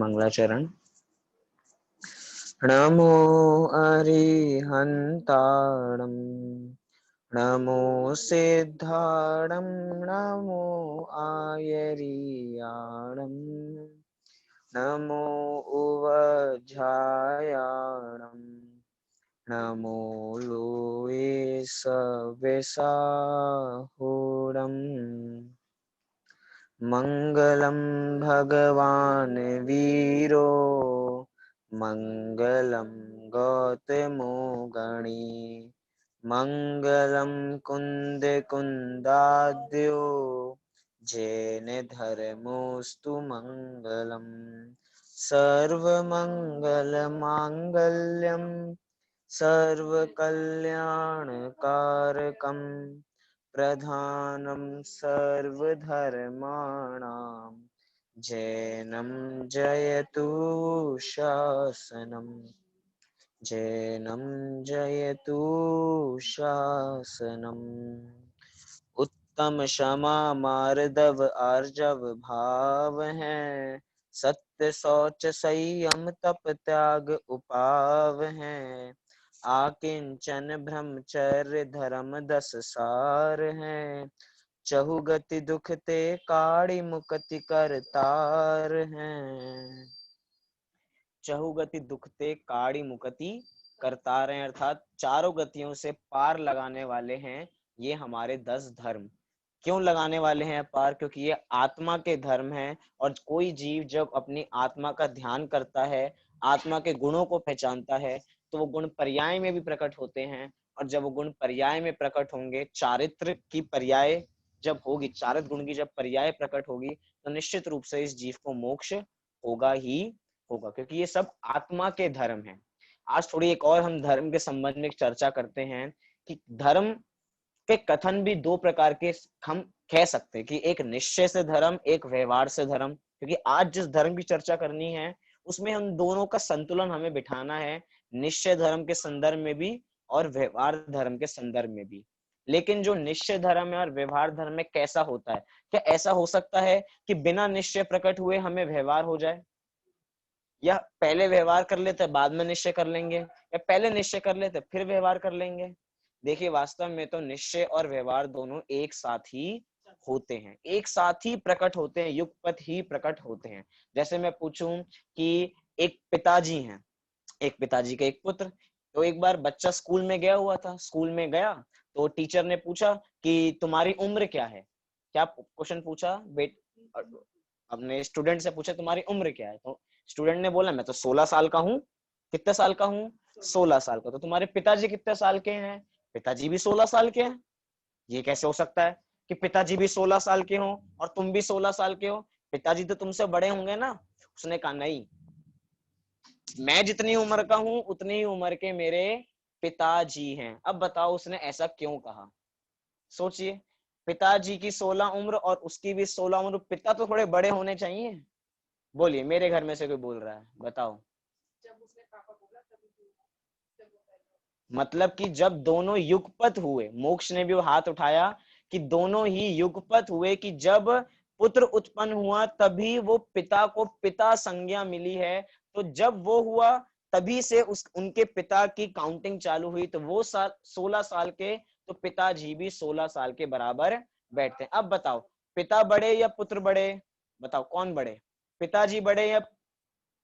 मंगलाचरण। नमो अरिहंताणं नमो सिद्धाणं नमो आयरियाणं नमो उवझायाणं नमो लोये सवेसाहुणम्। मंगलम भगवान वीरो मंगलम गौतमो गणी मंगलम कुंद कुंदाद्यो जैन धर्मोस्तु मंगलम सर्वमंगल मांगल्यम सर्वकल्याणकारकम प्रधानं सर्वधर्माणां जैनं जयतु शासनम् जैनं जयतु शासनम्। उत्तम क्षमा मार्दव आर्जव भाव हैं सत्य शौच संयम तप त्याग उपाव हैं आकिंचन ब्रह्मचर्य धर्म 10 सार हैं चहुगति दुख ते काढ़ी मुक्ति करतार हैं। चहुगति दुख ते काढ़ी मुक्ति करतार हैं अर्थात चारों गतियों से पार लगाने वाले हैं ये हमारे 10 धर्म। क्यों लगाने वाले हैं पार? क्योंकि ये आत्मा के धर्म हैं और कोई जीव जब अपनी आत्मा का ध्यान करता है, आत्मा के गुणों को पहचानता है तो वो गुण पर्याय में भी प्रकट होते हैं और जब वो गुण पर्याय में प्रकट होंगे, चारित्र की पर्याय जब होगी, चारित्र गुण की जब पर्याय प्रकट होगी तो निश्चित रूप से इस जीव को मोक्ष होगा ही होगा, क्योंकि ये सब आत्मा के धर्म हैं। आज थोड़ी एक और हम धर्म के संबंध में चर्चा करते हैं कि धर्म के कथन भी 2 प्रकार के हम कह सकते हैं कि एक निश्चय से धर्म, एक व्यवहार से धर्म। क्योंकि आज जिस धर्म की चर्चा करनी है उसमें हम दोनों का संतुलन हमें बिठाना है, निश्चय धर्म के संदर्भ में भी और व्यवहार धर्म के संदर्भ में भी। लेकिन जो निश्चय धर्म है और व्यवहार धर्म में कैसा होता है? क्या ऐसा हो सकता है कि बिना निश्चय प्रकट हुए हमें व्यवहार हो जाए, या पहले व्यवहार कर लेते बाद में निश्चय कर लेंगे, या पहले निश्चय कर लेते फिर व्यवहार कर लेंगे? देखिए वास्तव में तो निश्चय और व्यवहार दोनों एक साथ ही होते हैं, एक साथ ही प्रकट होते हैं, युगपत ही प्रकट होते हैं। जैसे मैं पूछूं कि एक पिताजी हैं, एक पिताजी का एक पुत्र। तो एक बार बच्चा स्कूल में गया हुआ था, स्कूल में गया तो टीचर ने पूछा कि तुम्हारी उम्र क्या है। क्या क्वेश्चन पूछा? अपने स्टूडेंट से पूछा तुम्हारी उम्र क्या है, तो स्टूडेंट ने बोला मैं तो 16 साल का हूँ। कितने साल का हूँ? 16 साल का। तो तुम्हारे पिताजी कितने साल के हैं? पिताजी भी 16 साल के हैं। ये कैसे हो सकता है कि पिताजी भी 16 साल के हो और तुम भी 16 साल के हो? पिताजी तो तुमसे बड़े होंगे ना। उसने कहा नहीं, मैं जितनी उम्र का हूं उतनी ही उम्र के मेरे पिताजी हैं। अब बताओ उसने ऐसा क्यों कहा? सोचिए, पिताजी की 16 उम्र और उसकी भी 16 उम्र, पिता तो थोड़े बड़े होने चाहिए। बोलिए, मेरे घर में से कोई बोल रहा है, बताओ। मतलब कि जब दोनों युगपत हुए, मोक्ष ने भी वो हाथ उठाया कि दोनों ही युगपत हुए, कि जब पुत्र उत्पन्न हुआ तभी वो पिता को पिता संज्ञा मिली है। तो जब वो हुआ तभी से उनके पिता की काउंटिंग चालू हुई। तो वो 16 साल के, तो पिताजी भी 16 साल के बराबर बैठते हैं। अब बताओ, पिता बड़े या पुत्र बड़े? बताओ कौन बड़े? पिताजी बड़े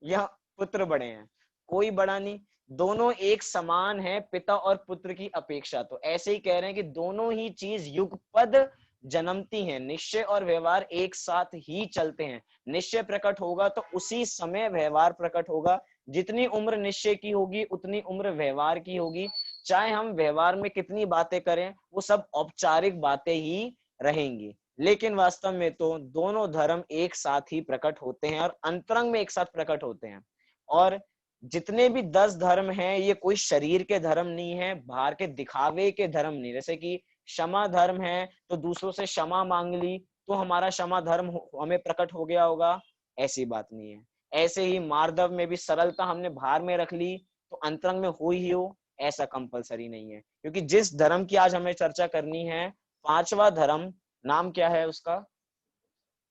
या पुत्र बड़े हैं? कोई बड़ा नहीं, दोनों एक समान है पिता और पुत्र की अपेक्षा। तो ऐसे ही कह रहे हैं कि दोनों ही चीज युगपद जन्मती हैं, निश्चय और व्यवहार एक साथ ही चलते हैं। निश्चय प्रकट होगा तो उसी समय व्यवहार प्रकट होगा। जितनी उम्र निश्चय की होगी उतनी उम्र व्यवहार की होगी। चाहे हम व्यवहार में कितनी बातें करें वो सब औपचारिक बातें ही रहेंगी, लेकिन वास्तव में तो दोनों धर्म एक साथ ही प्रकट होते हैं और अंतरंग में एक साथ प्रकट होते हैं। और जितने भी 10 धर्म हैं ये कोई शरीर के धर्म नहीं है, बाहर के दिखावे के धर्म नहीं। जैसे कि क्षमा धर्म है तो दूसरों से क्षमा मांग ली तो हमारा क्षमा धर्म हमें प्रकट हो गया होगा, ऐसी बात नहीं है। ऐसे ही मार्दव में भी सरलता हमने बाहर में रख ली तो अंतरंग में हो ही हो, ऐसा कंपलसरी नहीं है। क्योंकि जिस धर्म की आज हमें चर्चा करनी है, 5वां धर्म, नाम क्या है उसका?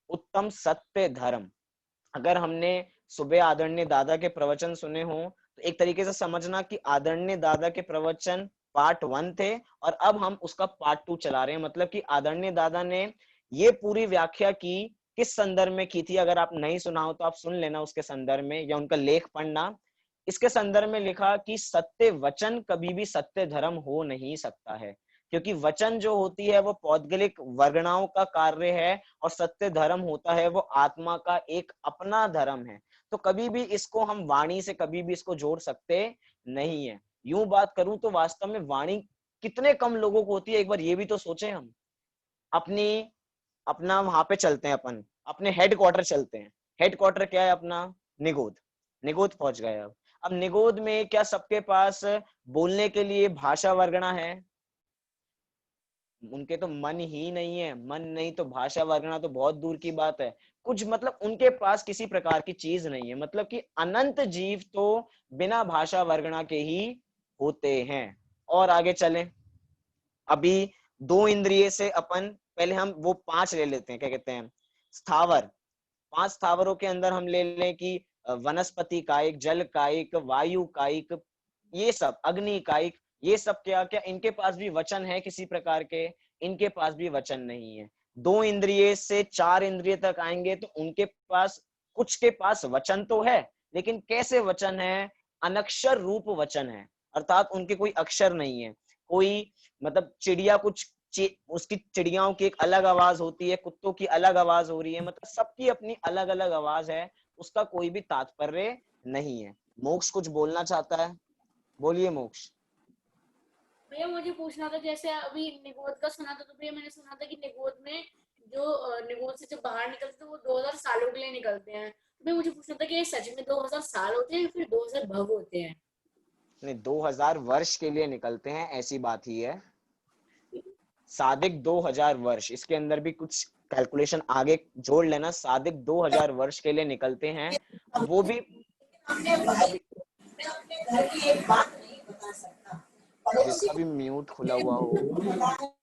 उत्तम सत्य धर्म। अगर हमने सुबह आदरणीय दादा के प्रवचन सुने हो तो एक तरीके से समझना कि आदरणीय दादा के प्रवचन पार्ट 1 थे और अब हम उसका पार्ट 2 चला रहे हैं। मतलब कि आदरणीय दादा ने ये पूरी व्याख्या की किस संदर्भ में की थी, अगर आप नहीं सुना हो तो आप सुन लेना उसके संदर्भ में या उनका लेख पढ़ना। इसके संदर्भ में लिखा कि सत्य वचन कभी भी सत्य धर्म हो नहीं सकता है, क्योंकि वचन जो होती है वो पौद्गलिक वर्गणाओं का कार्य है और सत्य धर्म होता है वो आत्मा का एक अपना धर्म है। तो कभी भी इसको हम वाणी से कभी भी इसको जोड़ सकते नहीं है। यूं बात करूं तो वास्तव में वाणी कितने कम लोगों को होती है, एक बार ये भी तो सोचें हम। अपनी अपना वहां पे चलते हैं, अपन अपने हेडक्वार्टर चलते हैं। हेडक्वार्टर क्या है अपना? निगोद। निगोद पहुंच गए। अब निगोद में क्या सबके पास बोलने के लिए भाषा वर्गणा है? उनके तो मन ही नहीं है। मन नहीं तो भाषा वर्गणा तो बहुत दूर की बात है। कुछ मतलब उनके पास किसी प्रकार की चीज नहीं है। मतलब कि अनंत जीव तो बिना भाषा वर्गणा के ही होते हैं। और आगे चलें, अभी दो इंद्रिय से अपन पहले हम वो 5 ले लेते हैं, क्या कहते हैं, स्थावर। 5 स्थावरों के अंदर हम ले लें कि वनस्पति कायिक, जल कायिक, वायु कायिक, ये सब अग्नि कायिक, ये सब क्या क्या इनके पास भी वचन है किसी प्रकार के? इनके पास भी वचन नहीं है। 2 इंद्रिय से 4 इंद्रिय तक आएंगे तो उनके पास, कुछ के पास वचन तो है, लेकिन कैसे वचन है? अनक्षर रूप वचन है, अर्थात उनके कोई अक्षर नहीं है। कोई मतलब चिड़िया कुछ उसकी चिड़ियाओं की एक अलग आवाज होती है, कुत्तों की अलग आवाज हो रही है, मतलब सबकी अपनी अलग अलग आवाज है, उसका कोई भी तात्पर्य नहीं है। मोक्ष कुछ बोलना चाहता है, बोलिए मोक्ष। भैया मुझे पूछना था, जैसे अभी निगोद का सुना था, तो भैया मैंने सुना था कि निगोद में जो निगोद से जब बाहर निकलते हैं वो 2000 सालों के लिए निकलते हैं। तो भैया मुझे पूछना था कि ये सच में 2000 साल होते हैं या फिर 2000 भव होते हैं? नहीं, 2000 वर्ष के लिए निकलते हैं, ऐसी बात ही है। सादिक 2000 वर्ष, इसके अंदर भी कुछ कैलकुलेशन आगे जोड़ लेना। सादिक 2000 वर्ष के लिए निकलते हैं, वो भी अपने उसका भाई भी मैं अपने घर की एक बात नहीं बता सकता, पड़ोसी जिसका भी म्यूट खुला ने हुआ हो। बताया।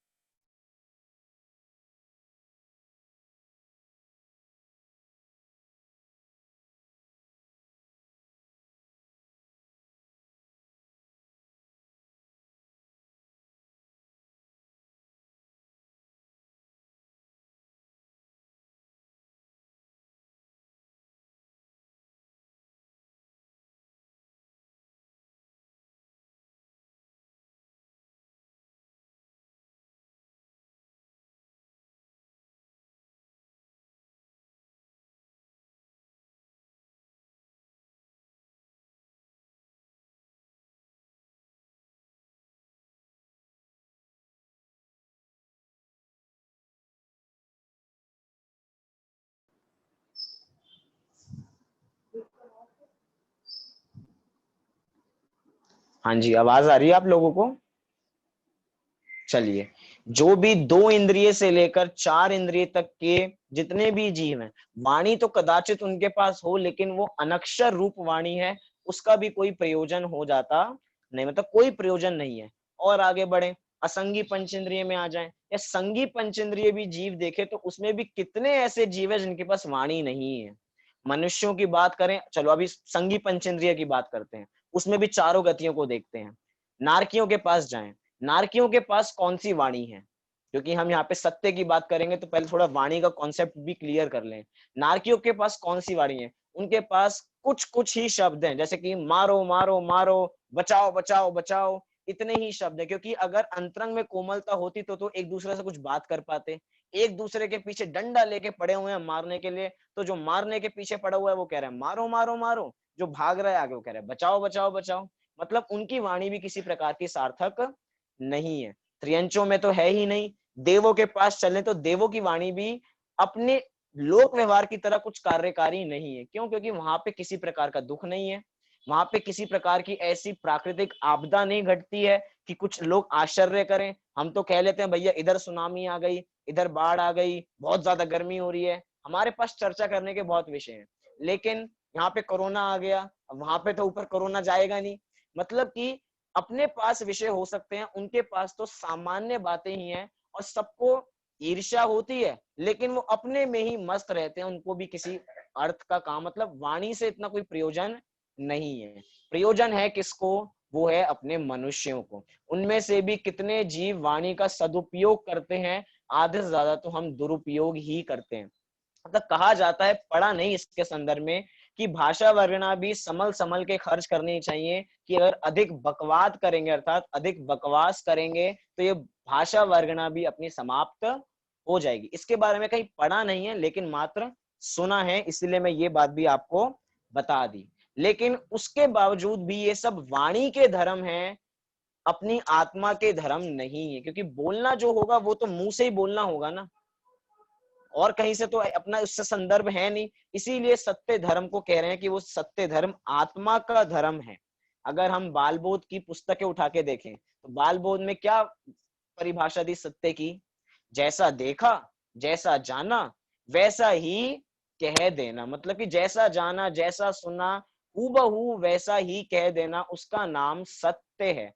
हाँ जी, आवाज आ रही है आप लोगों को? चलिए, जो भी 2 इंद्रिय से लेकर 4 इंद्रिय तक के जितने भी जीव हैं, वाणी तो कदाचित उनके पास हो, लेकिन वो अनक्षर रूप वाणी है, उसका भी कोई प्रयोजन हो जाता नहीं, मतलब कोई प्रयोजन नहीं है। और आगे बढ़े, असंगी पंचेंद्रिय में आ जाए या संगी पंचेंद्रिय भी जीव देखे तो उसमें भी कितने ऐसे जीव है जिनके पास वाणी नहीं है। मनुष्यों की बात करें, चलो अभी संगी पंचेंद्रिय की बात करते हैं, उसमें भी चारों गतियों को देखते हैं। नारकियों के पास जाएं, नारकियों के पास कौन सी वाणी है? क्योंकि हम यहाँ पे सत्य की बात करेंगे तो पहले थोड़ा वाणी का कॉन्सेप्ट भी क्लियर कर लें। नारकियों के पास कौन सी वाणी है? उनके पास कुछ कुछ ही शब्द हैं, जैसे कि मारो मारो मारो, बचाओ बचाओ बचाओ, इतने ही शब्द है। क्योंकि अगर अंतरंग में कोमलता होती तो एक दूसरे से कुछ बात कर पाते। एक दूसरे के पीछे डंडा लेके पड़े हुए हैं मारने के लिए, तो जो मारने के पीछे पड़ा हुआ है वो कह रहा है मारो मारो मारो, जो भाग रहा है आगे वो कह रहा है बचाओ बचाओ बचाओ। मतलब उनकी वाणी भी किसी प्रकार की सार्थक नहीं है। त्रियंचों में तो है ही नहीं। देवों के पास चले तो देवों की वाणी भी अपने लोक व्यवहार की तरह कुछ कार्यकारी नहीं है। क्यों? क्योंकि वहां पे किसी प्रकार का दुख नहीं है, वहां पे किसी प्रकार की ऐसी प्राकृतिक आपदा नहीं घटती है कि कुछ लोग आश्चर्य करें। हम तो कह लेते हैं भैया इधर सुनामी आ गई, इधर बाढ़ आ गई, बहुत ज्यादा गर्मी हो रही है, हमारे पास चर्चा करने के बहुत विषय हैं। लेकिन यहाँ पे कोरोना आ गया, वहां पे तो ऊपर कोरोना जाएगा नहीं। मतलब कि अपने पास विषय हो सकते हैं, उनके पास तो सामान्य बातें ही हैं और सबको ईर्ष्या होती है, लेकिन वो अपने में ही मस्त रहते हैं, उनको भी किसी अर्थ का काम, मतलब वाणी से इतना कोई प्रयोजन नहीं है। प्रयोजन है किसको? वो है अपने मनुष्यों को। उनमें से भी कितने जीव वाणी का सदुपयोग करते हैं, आधे से ज्यादा तो हम दुरुपयोग ही करते हैं। मतलब कहा जाता है, पढ़ा नहीं इसके संदर्भ में, कि भाषा वर्गना भी समल समल के खर्च करनी चाहिए, कि अगर अधिक बकवाद करेंगे अर्थात अधिक बकवास करेंगे तो ये भाषा वर्गना भी अपनी समाप्त हो जाएगी। इसके बारे में कहीं पढ़ा नहीं है, लेकिन मात्र सुना है, इसलिए मैं ये बात भी आपको बता दी। लेकिन उसके बावजूद भी ये सब वाणी के धर्म है, अपनी आत्मा के धर्म नहीं है, क्योंकि बोलना जो होगा वो तो मुंह से ही बोलना होगा ना, और कहीं से तो अपना उससे संदर्भ है नहीं। इसीलिए सत्य धर्म को कह रहे हैं कि वो सत्य धर्म आत्मा का धर्म है। अगर हम बालबोध की पुस्तकें उठा के देखें तो बालबोध में क्या परिभाषा दी सत्य की? जैसा देखा, जैसा जाना, वैसा ही कह देना। मतलब कि जैसा जाना, जैसा सुना, हूबहू वैसा ही कह देना, उसका नाम सत्य है।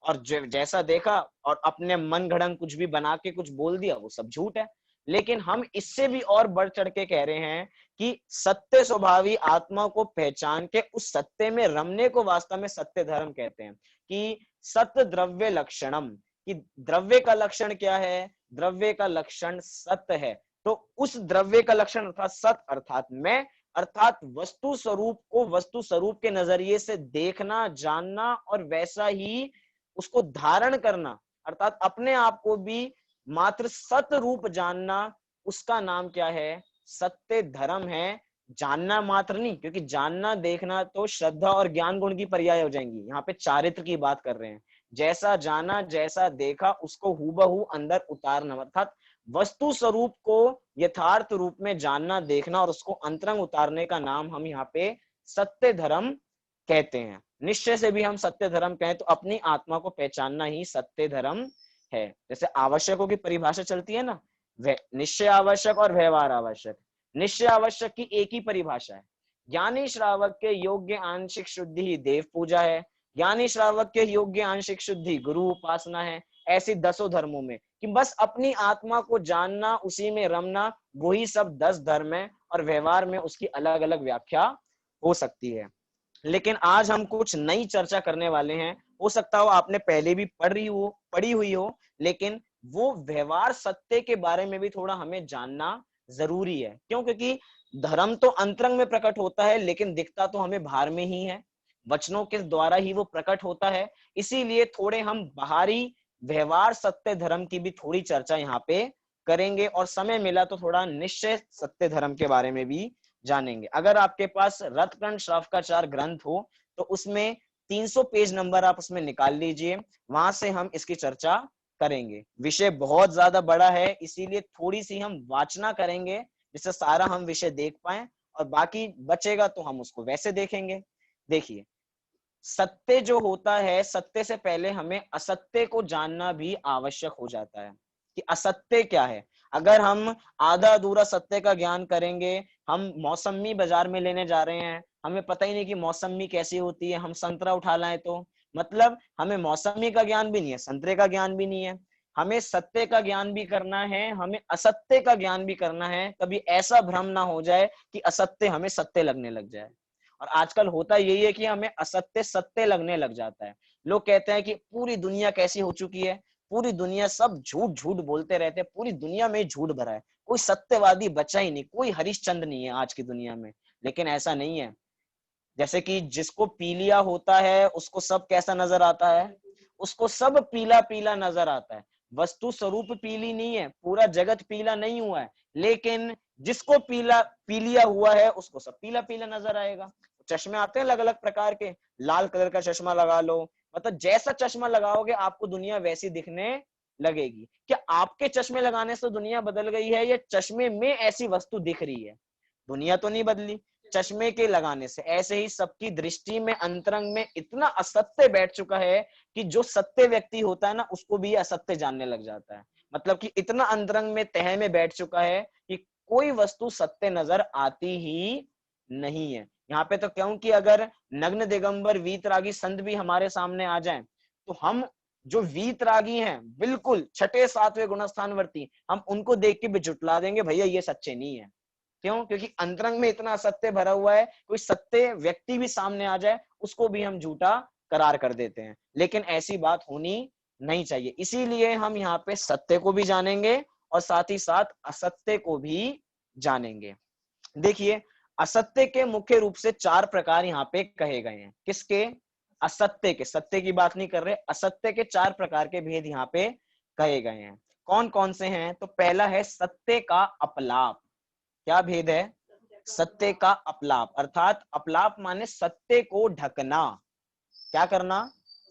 और जैसा देखा और अपने मन घड़ंग कुछ भी बना के कुछ बोल दिया, वो सब झूठ है। लेकिन हम इससे भी और बढ़ चढ़ के कह रहे हैं कि सत्य स्वभावी आत्मा को पहचान के उस सत्य में रमने को वास्तव में सत्य धर्म कहते हैं। कि सत्य द्रव्य लक्षणम, कि द्रव्य का लक्षण क्या है? द्रव्य का लक्षण सत्य है। तो उस द्रव्य का लक्षण अर्थात सत्य अर्थात मैं, अर्थात वस्तु स्वरूप को वस्तु स्वरूप के नजरिए से देखना, जानना और वैसा ही उसको धारण करना, अर्थात अपने आप को भी मात्र सत रूप जानना, उसका नाम क्या है? सत्य धर्म है। जानना मात्र नहीं, क्योंकि जानना देखना तो श्रद्धा और ज्ञान गुण की पर्याय हो जाएंगी। यहाँ पे चारित्र की बात कर रहे हैं। जैसा जाना, जैसा देखा, उसको हूबहू अंदर उतारना, अर्थात वस्तु स्वरूप को यथार्थ रूप में जानना, देखना और उसको अंतरंग उतारने का नाम हम यहाँ पे सत्य धर्म कहते हैं। निश्चय से भी हम सत्य धर्म कहें तो अपनी आत्मा को पहचानना ही सत्य धर्म है। जैसे आवश्यकों की परिभाषा चलती है ना, निश्चय आवश्यक और व्यवहार आवश्यक। निश्चय आवश्यक की एक ही परिभाषा है, ज्ञानी श्रावक के योग्य आंशिक शुद्धि ही देव पूजा है, ज्ञानी श्रावक के योग्य आंशिक शुद्धि गुरु उपासना है। ऐसी 10 धर्मों में कि बस अपनी आत्मा को जानना, उसी में रमना, वही सब 10 धर्म है, और व्यवहार में उसकी अलग अलग व्याख्या हो सकती है। लेकिन आज हम कुछ नई चर्चा करने वाले हैं। हो सकता हो आपने पहले भी पढ़ी हुई हो, लेकिन वो व्यवहार सत्य के बारे में भी थोड़ा हमें जानना जरूरी है। क्यों? क्योंकि धर्म तो अंतरंग में प्रकट होता है, लेकिन दिखता तो हमें बाहर में ही है, वचनों के द्वारा ही वो प्रकट होता है। इसीलिए थोड़े हम बाहरी व्यवहार सत्य धर्म की भी थोड़ी चर्चा यहाँ पे करेंगे, और समय मिला तो थोड़ा निश्चय सत्य धर्म के बारे में भी जानेंगे। अगर आपके पास रथकंड श्रावकाचार ग्रंथ हो तो उसमें 300 पेज नंबर आप उसमें निकाल लीजिए, वहां से हम इसकी चर्चा करेंगे। विषय बहुत ज्यादा बड़ा है, इसीलिए थोड़ी सी हम वाचना करेंगे जिससे सारा हम विषय देख पाए, और बाकी बचेगा तो हम उसको वैसे देखेंगे। देखिए, सत्य जो होता है, सत्य से पहले हमें असत्य को जानना भी आवश्यक हो जाता है कि असत्य क्या है। अगर हम आधा अधूरा सत्य का ज्ञान करेंगे, हम मौसमी बाजार में लेने जा रहे हैं, हमें पता ही नहीं कि मौसमी कैसी होती है, हम संतरा उठा लाए तो मतलब हमें मौसमी का ज्ञान भी नहीं है, संतरे का ज्ञान भी नहीं है। हमें सत्य का ज्ञान भी करना है, हमें असत्य का ज्ञान भी करना है। कभी ऐसा भ्रम ना हो जाए कि असत्य हमें सत्य लगने लग जाए। और आजकल होता यही है कि हमें असत्य सत्य लगने लग जाता है। लोग कहते हैं कि पूरी दुनिया कैसी हो चुकी है, पूरी दुनिया सब झूठ झूठ बोलते रहते हैं, पूरी दुनिया में झूठ भरा है, कोई सत्यवादी बचा ही नहीं, कोई हरिश्चंद्र नहीं है आज की दुनिया में। लेकिन ऐसा नहीं है। जैसे कि जिसको पीलिया होता है उसको सब कैसा नजर आता है? उसको सब पीला पीला नजर आता है। वस्तु स्वरूप पीली नहीं है, पूरा जगत पीला नहीं हुआ है, लेकिन जिसको पीलिया हुआ है उसको सब पीला पीला नजर आएगा। चश्मे आते हैं अलग अलग प्रकार के, लाल कलर का चश्मा लगा लो, मतलब जैसा चश्मा लगाओगे आपको दुनिया वैसी दिखने लगेगी। क्या आपके चश्मे लगाने से दुनिया बदल गई है, या चश्मे में ऐसी वस्तु दिख रही है? दुनिया तो नहीं बदली, चश्मे के लगाने से। ऐसे ही सबकी दृष्टि में, अंतरंग में इतना असत्य बैठ चुका है कि जो सत्य व्यक्ति होता है ना, उसको भी असत्य जानने लग जाता है। मतलब कि इतना अंतरंग में तह में बैठ चुका है कि कोई वस्तु सत्य नजर आती ही नहीं है। यहाँ पे तो क्यों कि अगर नग्न दिगंबर वीतरागी संत भी हमारे सामने आ जाएं, तो हम जो वीतरागी हैं, बिल्कुल छठे सातवें गुणस्थानवर्ती, हम उनको देख के भी जुटला देंगे, भैया ये सच्चे नहीं है। क्यों? क्योंकि अंतरंग में इतना असत्य भरा हुआ है, कोई सत्य व्यक्ति भी सामने आ जाए उसको भी हम झूठा करार कर देते हैं, लेकिन ऐसी बात होनी नहीं चाहिए। इसीलिए हम यहाँ पे सत्य को भी जानेंगे और साथ ही साथ असत्य को भी जानेंगे। देखिए, असत्य के मुख्य रूप से 4 प्रकार यहाँ पे कहे गए हैं। किसके? असत्य के। सत्य की बात नहीं कर रहे, असत्य के 4 प्रकार के भेद यहाँ पे कहे गए हैं। कौन कौन से हैं? तो पहला है सत्य का अपलाप। क्या भेद है? सत्य का अपलाप, अर्थात अपलाप माने सत्य को ढकना। क्या करना?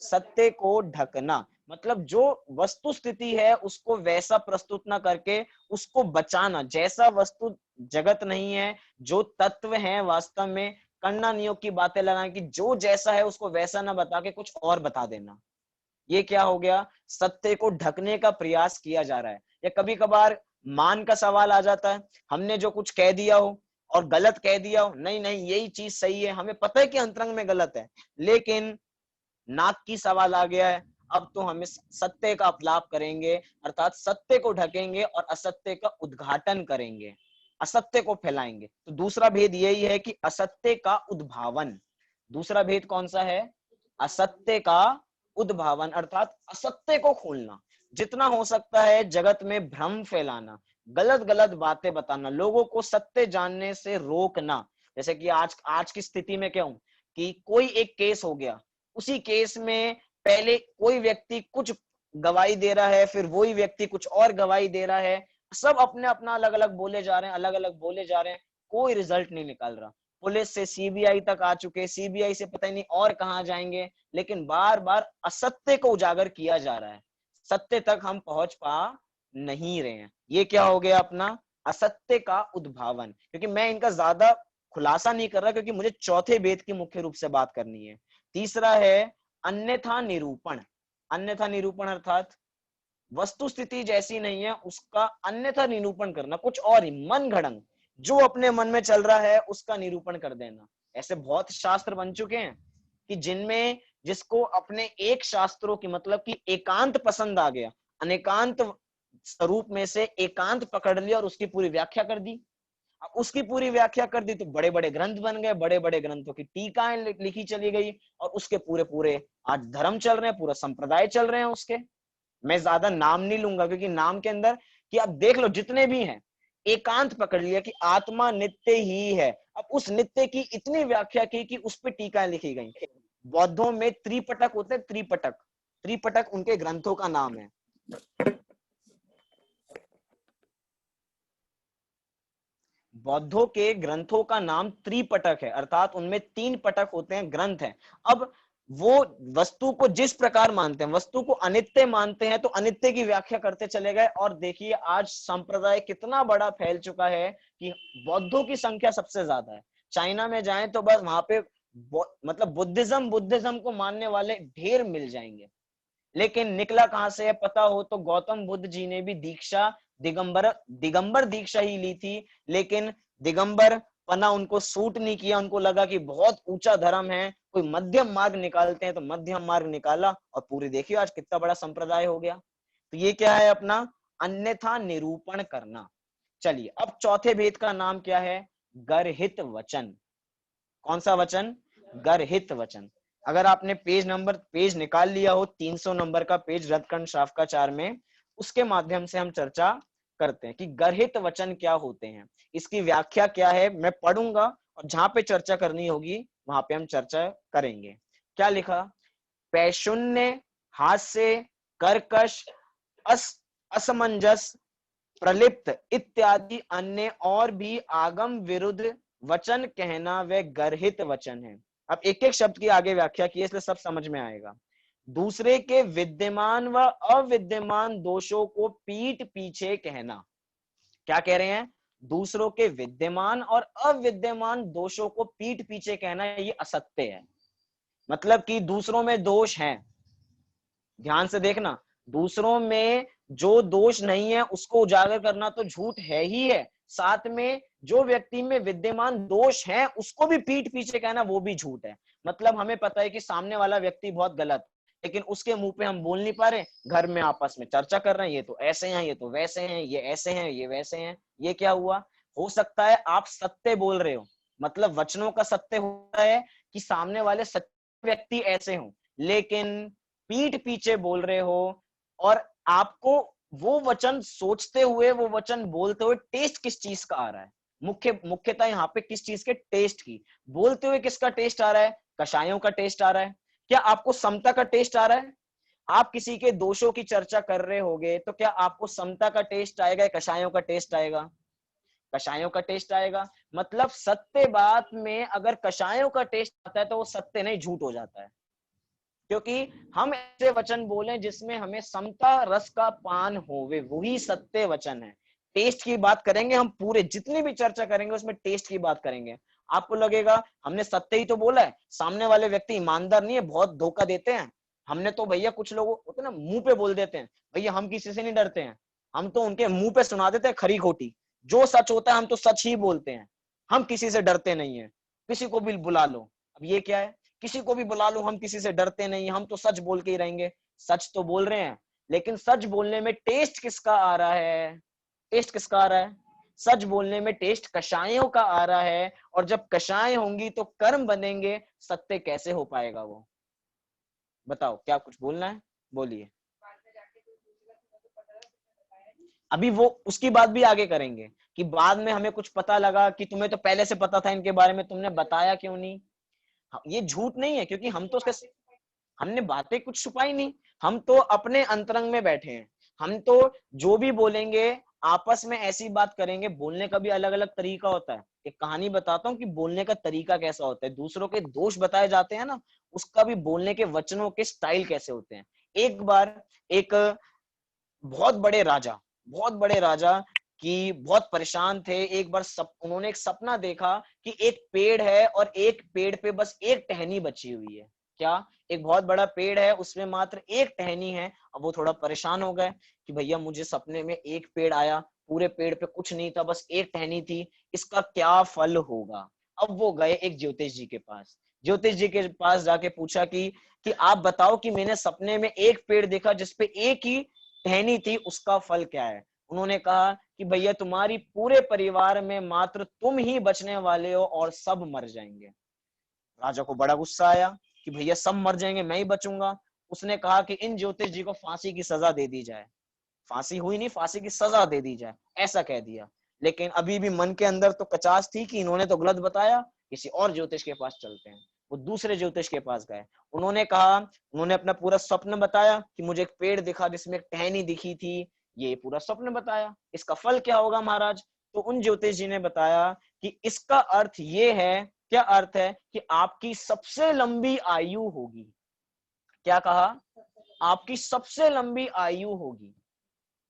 सत्य को ढकना, मतलब जो वस्तु स्थिति है उसको वैसा प्रस्तुत ना करके उसको बचाना। जैसा वस्तु जगत नहीं है, जो तत्व है वास्तव में, कण्णानियों की बातें लगाएं कि जो जैसा है उसको वैसा ना बता के कुछ और बता देना। ये क्या हो गया? सत्य को ढकने का प्रयास किया जा रहा है। या कभी कभार मान का सवाल आ जाता है, हमने जो कुछ कह दिया हो और गलत कह दिया हो, नहीं नहीं यही चीज सही है, हमें पता है कि अंतरंग में गलत है, लेकिन नाक की सवाल आ गया है, अब तो हमें सत्य का अपलाप करेंगे, अर्थात सत्य को ढकेंगे और असत्य का उद्घाटन करेंगे, असत्य को फैलाएंगे। तो दूसरा भेद यही है कि असत्य का उद्भावन। दूसरा भेद कौन सा है? असत्य का उद्भावन, अर्थात असत्य को खोलना। जितना हो सकता है जगत में भ्रम फैलाना, गलत गलत बातें बताना, लोगों को सत्य जानने से रोकना। जैसे कि आज की स्थिति में क्या हूं कि कोई एक केस हो गया, उसी केस में पहले कोई व्यक्ति कुछ गवाही दे रहा है, फिर वही व्यक्ति कुछ और गवाही दे रहा है, सब अपने अपना अलग अलग बोले जा रहे हैं, अलग अलग बोले जा रहे हैं, कोई रिजल्ट नहीं निकल रहा। पुलिस से सीबीआई तक आ चुके, सीबीआई से पता ही नहीं और कहां जाएंगे, लेकिन बार बार असत्य को उजागर किया जा रहा है, सत्य तक हम पहुंच पा नहीं रहे हैं। ये क्या हो गया अपना? असत्य का उद्भावन। क्योंकि मैं इनका ज्यादा खुलासा नहीं कर रहा, क्योंकि मुझे चौथे भेद की मुख्य रूप से बात करनी है। तीसरा है अन्यथा निरूपण। अन्यथा निरूपण अर्थात वस्तु स्थिति जैसी नहीं है उसका अन्यथा निरूपण करना, कुछ और ही मन घड़ंग जो अपने मन में चल रहा है उसका निरूपण कर देना। ऐसे बहुत शास्त्र बन चुके हैं कि जिनमें जिसको अपने एक शास्त्रों की मतलब कि एकांत पसंद आ गया, अनेकांत स्वरूप में से एकांत पकड़ लिया और उसकी पूरी व्याख्या कर दी। अब उसकी पूरी व्याख्या कर दी तो बड़े बड़े ग्रंथ बन गए, बड़े बड़े ग्रंथों की टीकाएं लिखी चली गई और उसके पूरे पूरे आज धर्म चल रहे हैं, पूरा संप्रदाय चल रहे हैं उसके। मैं ज्यादा नाम नहीं लूंगा क्योंकि नाम के अंदर कि आप देख लो जितने भी हैं, एकांत पकड़ लिया कि आत्मा नित्य ही है। अब उस नित्य की इतनी व्याख्या की कि उस पर टीकाएं लिखी गई। बौद्धों में त्रिपटक होते हैं, त्रिपटक, त्रिपटक उनके ग्रंथों का नाम है। बौद्धों के ग्रंथों का नाम त्रिपटक है, अर्थात उनमें 3 पटक होते हैं, ग्रंथ हैं। अब वो वस्तु को जिस प्रकार मानते हैं, वस्तु को अनित्य मानते हैं तो अनित्य की व्याख्या करते चले गए। और देखिए आज संप्रदाय कितना बड़ा फैल चुका है कि बौद्धों की संख्या सबसे ज्यादा है। चाइना में जाएं तो बस वहां पे मतलब बुद्धिज्म को मानने वाले ढेर मिल जाएंगे, लेकिन निकला कहां से है पता हो तो गौतम बुद्ध जी ने भी दीक्षा दिगंबर दीक्षा ही ली थी, लेकिन दिगंबर पना उनको सूट नहीं किया। उनको लगा कि बहुत ऊंचा धर्म है, कोई मध्यम मार्ग निकालते हैं, तो मध्यम मार्ग निकाला और पूरी देखिए आज कितना बड़ा संप्रदाय हो गया। तो ये क्या है अपना? अन्यथा निरूपण करना। चलिए अब चौथे भेद का नाम क्या है? गर्हित वचन। कौन सा वचन? गर्हित वचन। अगर आपने पेज निकाल लिया हो, 300 नंबर का पेज रथकंड शाफकाचार में, उसके माध्यम से हम चर्चा करते हैं कि गर्हित वचन क्या होते हैं, इसकी व्याख्या क्या है। मैं पढ़ूंगा और जहां पे चर्चा करनी होगी वहां पे हम चर्चा करेंगे। क्या लिखा? पैशून्य, हास्य, कर्कश, असमंजस, प्रलिप्त इत्यादि अन्य और भी आगम विरुद्ध वचन कहना वे गर्हित वचन है। अब एक एक शब्द की आगे व्याख्या की है इसलिए सब समझ में आएगा। दूसरे के विद्यमान व अविद्यमान दोषों को पीठ पीछे कहना। क्या कह रहे हैं? दूसरों के विद्यमान और अविद्यमान दोषों को पीठ पीछे कहना ये असत्य है। मतलब कि दूसरों में दोष हैं, ध्यान से देखना, दूसरों में जो दोष नहीं है उसको उजागर करना तो झूठ है ही है, साथ में जो व्यक्ति में विद्यमान दोष है उसको भी पीठ पीछे कहना वो भी झूठ है। मतलब हमें पता है कि सामने वाला व्यक्ति बहुत गलत, लेकिन उसके मुंह पे हम बोल नहीं पा रहे, घर में आपस में चर्चा कर रहे हैं, ये तो ऐसे हैं, ये तो वैसे हैं, ये ऐसे हैं, ये वैसे हैं। ये क्या हुआ? हो सकता है आप सत्य बोल रहे हो, मतलब वचनों का सत्य होता है कि सामने वाले सच्चे व्यक्ति ऐसे हो, लेकिन पीठ पीछे बोल रहे हो और आपको वो वचन सोचते हुए, वो वचन बोलते हुए टेस्ट किस चीज का आ रहा है, मुख्यतः यहाँ पे किस चीज के टेस्ट की, बोलते हुए किसका टेस्ट आ रहा है, कषायों का टेस्ट आ रहा है। क्या आपको समता का टेस्ट आ रहा है? आप किसी के दोषों की चर्चा कर रहे होगे तो क्या आपको समता का टेस्ट आएगा, कषायों का टेस्ट आएगा? कषायों का टेस्ट आएगा। मतलब सत्य बात में अगर कषायों का टेस्ट आता है तो वो सत्य नहीं, झूठ हो जाता है, क्योंकि हम ऐसे वचन बोले जिसमें हमें समता रस का पान होवे, वही सत्य वचन है। टेस्ट की बात करेंगे हम, पूरे जितनी भी चर्चा करेंगे उसमें टेस्ट की बात करेंगे। आपको लगेगा हमने सत्य ही तो बोला है, सामने वाले व्यक्ति ईमानदार नहीं है, बहुत धोखा देते हैं। हमने तो भैया, कुछ लोग होते ना मुंह पे बोल देते हैं, भैया हम किसी से नहीं डरते हैं, हम तो उनके मुंह पे सुना देते हैं खरी खोटी, जो सच होता है हम तो सच ही बोलते हैं, हम किसी से डरते नहीं है, किसी को भी बुला लो। अब ये क्या है, किसी को भी बुला लो, हम किसी से डरते नहीं, हम तो सच बोल के ही रहेंगे। सच तो बोल रहे हैं, लेकिन सच बोलने में टेस्ट किसका आ रहा है? टेस्ट किसका आ रहा है? सच बोलने में टेस्ट कषायों का आ रहा है, और जब कषाय होंगी तो कर्म बनेंगे, सत्य कैसे हो पाएगा वो? बताओ, क्या कुछ बोलना है? बोलिए। अभी वो उसकी बात भी आगे करेंगे कि बाद में हमें कुछ पता लगा कि तुम्हें तो पहले से पता था इनके बारे में, तुमने बताया क्यों नहीं? ये झूठ नहीं है, क्योंकि हम तो उसके, हमने बातें कुछ छुपाई नहीं, हम तो अपने अंतरंग में बैठे हैं। हम तो जो भी बोलेंगे आपस में ऐसी बात करेंगे। बोलने का भी अलग अलग तरीका होता है। एक कहानी बताता हूँ कि बोलने का तरीका कैसा होता है। दूसरों के दोष बताए जाते हैं ना, उसका भी बोलने के वचनों के स्टाइल कैसे होते हैं। एक बार एक बहुत बड़े राजा, बहुत बड़े राजा की बहुत परेशान थे। एक बार उन्होंने एक सपना देखा कि एक पेड़ है और एक पेड़ पे बस एक टहनी बची हुई है। क्या? एक बहुत बड़ा पेड़ है, उसमें मात्र एक टहनी है। अब वो थोड़ा परेशान हो गए कि भैया मुझे सपने में एक पेड़ आया, पूरे पेड़ पे कुछ नहीं था, बस एक टहनी थी, इसका क्या फल होगा? अब वो गए एक ज्योतिष जी के पास। ज्योतिष जी के पास जाके पूछा कि आप बताओ कि मैंने सपने में एक पेड़ देखा जिसपे एक ही टहनी थी, उसका फल क्या है? उन्होंने कहा कि भैया तुम्हारी पूरे परिवार में मात्र तुम ही बचने वाले हो और सब मर जाएंगे। राजा को बड़ा गुस्सा आया कि भैया सब मर जाएंगे, मैं ही बचूंगा। उसने कहा कि इन ज्योतिष जी को फांसी की सजा दे दी जाए। फांसी हुई नहीं, फांसी की सजा दे दी जाए, ऐसा कह दिया। लेकिन अभी भी मन के अंदर तो कचास थी कि इन्होंने तो गलत बताया, किसी और ज्योतिष के पास चलते हैं। वो दूसरे ज्योतिष के पास गए। उन्होंने कहा, उन्होंने अपना पूरा स्वप्न बताया कि मुझे एक पेड़ दिखा जिसमें एक टहनी दिखी थी, ये पूरा स्वप्न बताया, इसका फल क्या होगा महाराज? तो उन ज्योतिष जी ने बताया कि इसका अर्थ ये है। क्या अर्थ है? कि आपकी सबसे लंबी आयु होगी। क्या कहा? आपकी सबसे लंबी आयु होगी।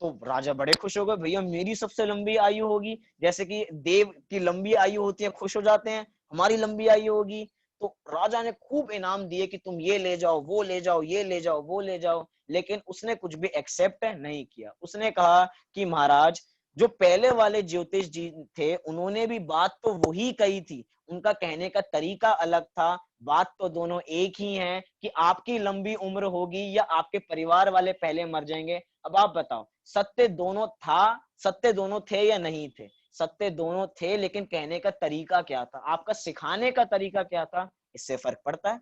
तो राजा बड़े खुश हो गए, भैया मेरी सबसे लंबी आयु होगी, जैसे कि देव की लंबी आयु होती है, खुश हो जाते हैं, हमारी लंबी आयु होगी। तो राजा ने खूब इनाम दिए कि तुम ये ले जाओ, वो ले जाओ, ये ले जाओ, वो ले जाओ। लेकिन उसने कुछ भी एक्सेप्ट नहीं किया। उसने कहा कि महाराज, जो पहले वाले ज्योतिष जी थे उन्होंने भी बात तो वही कही थी, उनका कहने का तरीका अलग था, बात तो दोनों एक ही है कि आपकी लंबी उम्र होगी या आपके परिवार वाले पहले मर जाएंगे। अब आप बताओ, सत्य दोनों था, सत्य दोनों थे या नहीं थे? सत्य दोनों थे, लेकिन कहने का तरीका क्या था, आपका सिखाने का तरीका क्या था, इससे फर्क पड़ता है।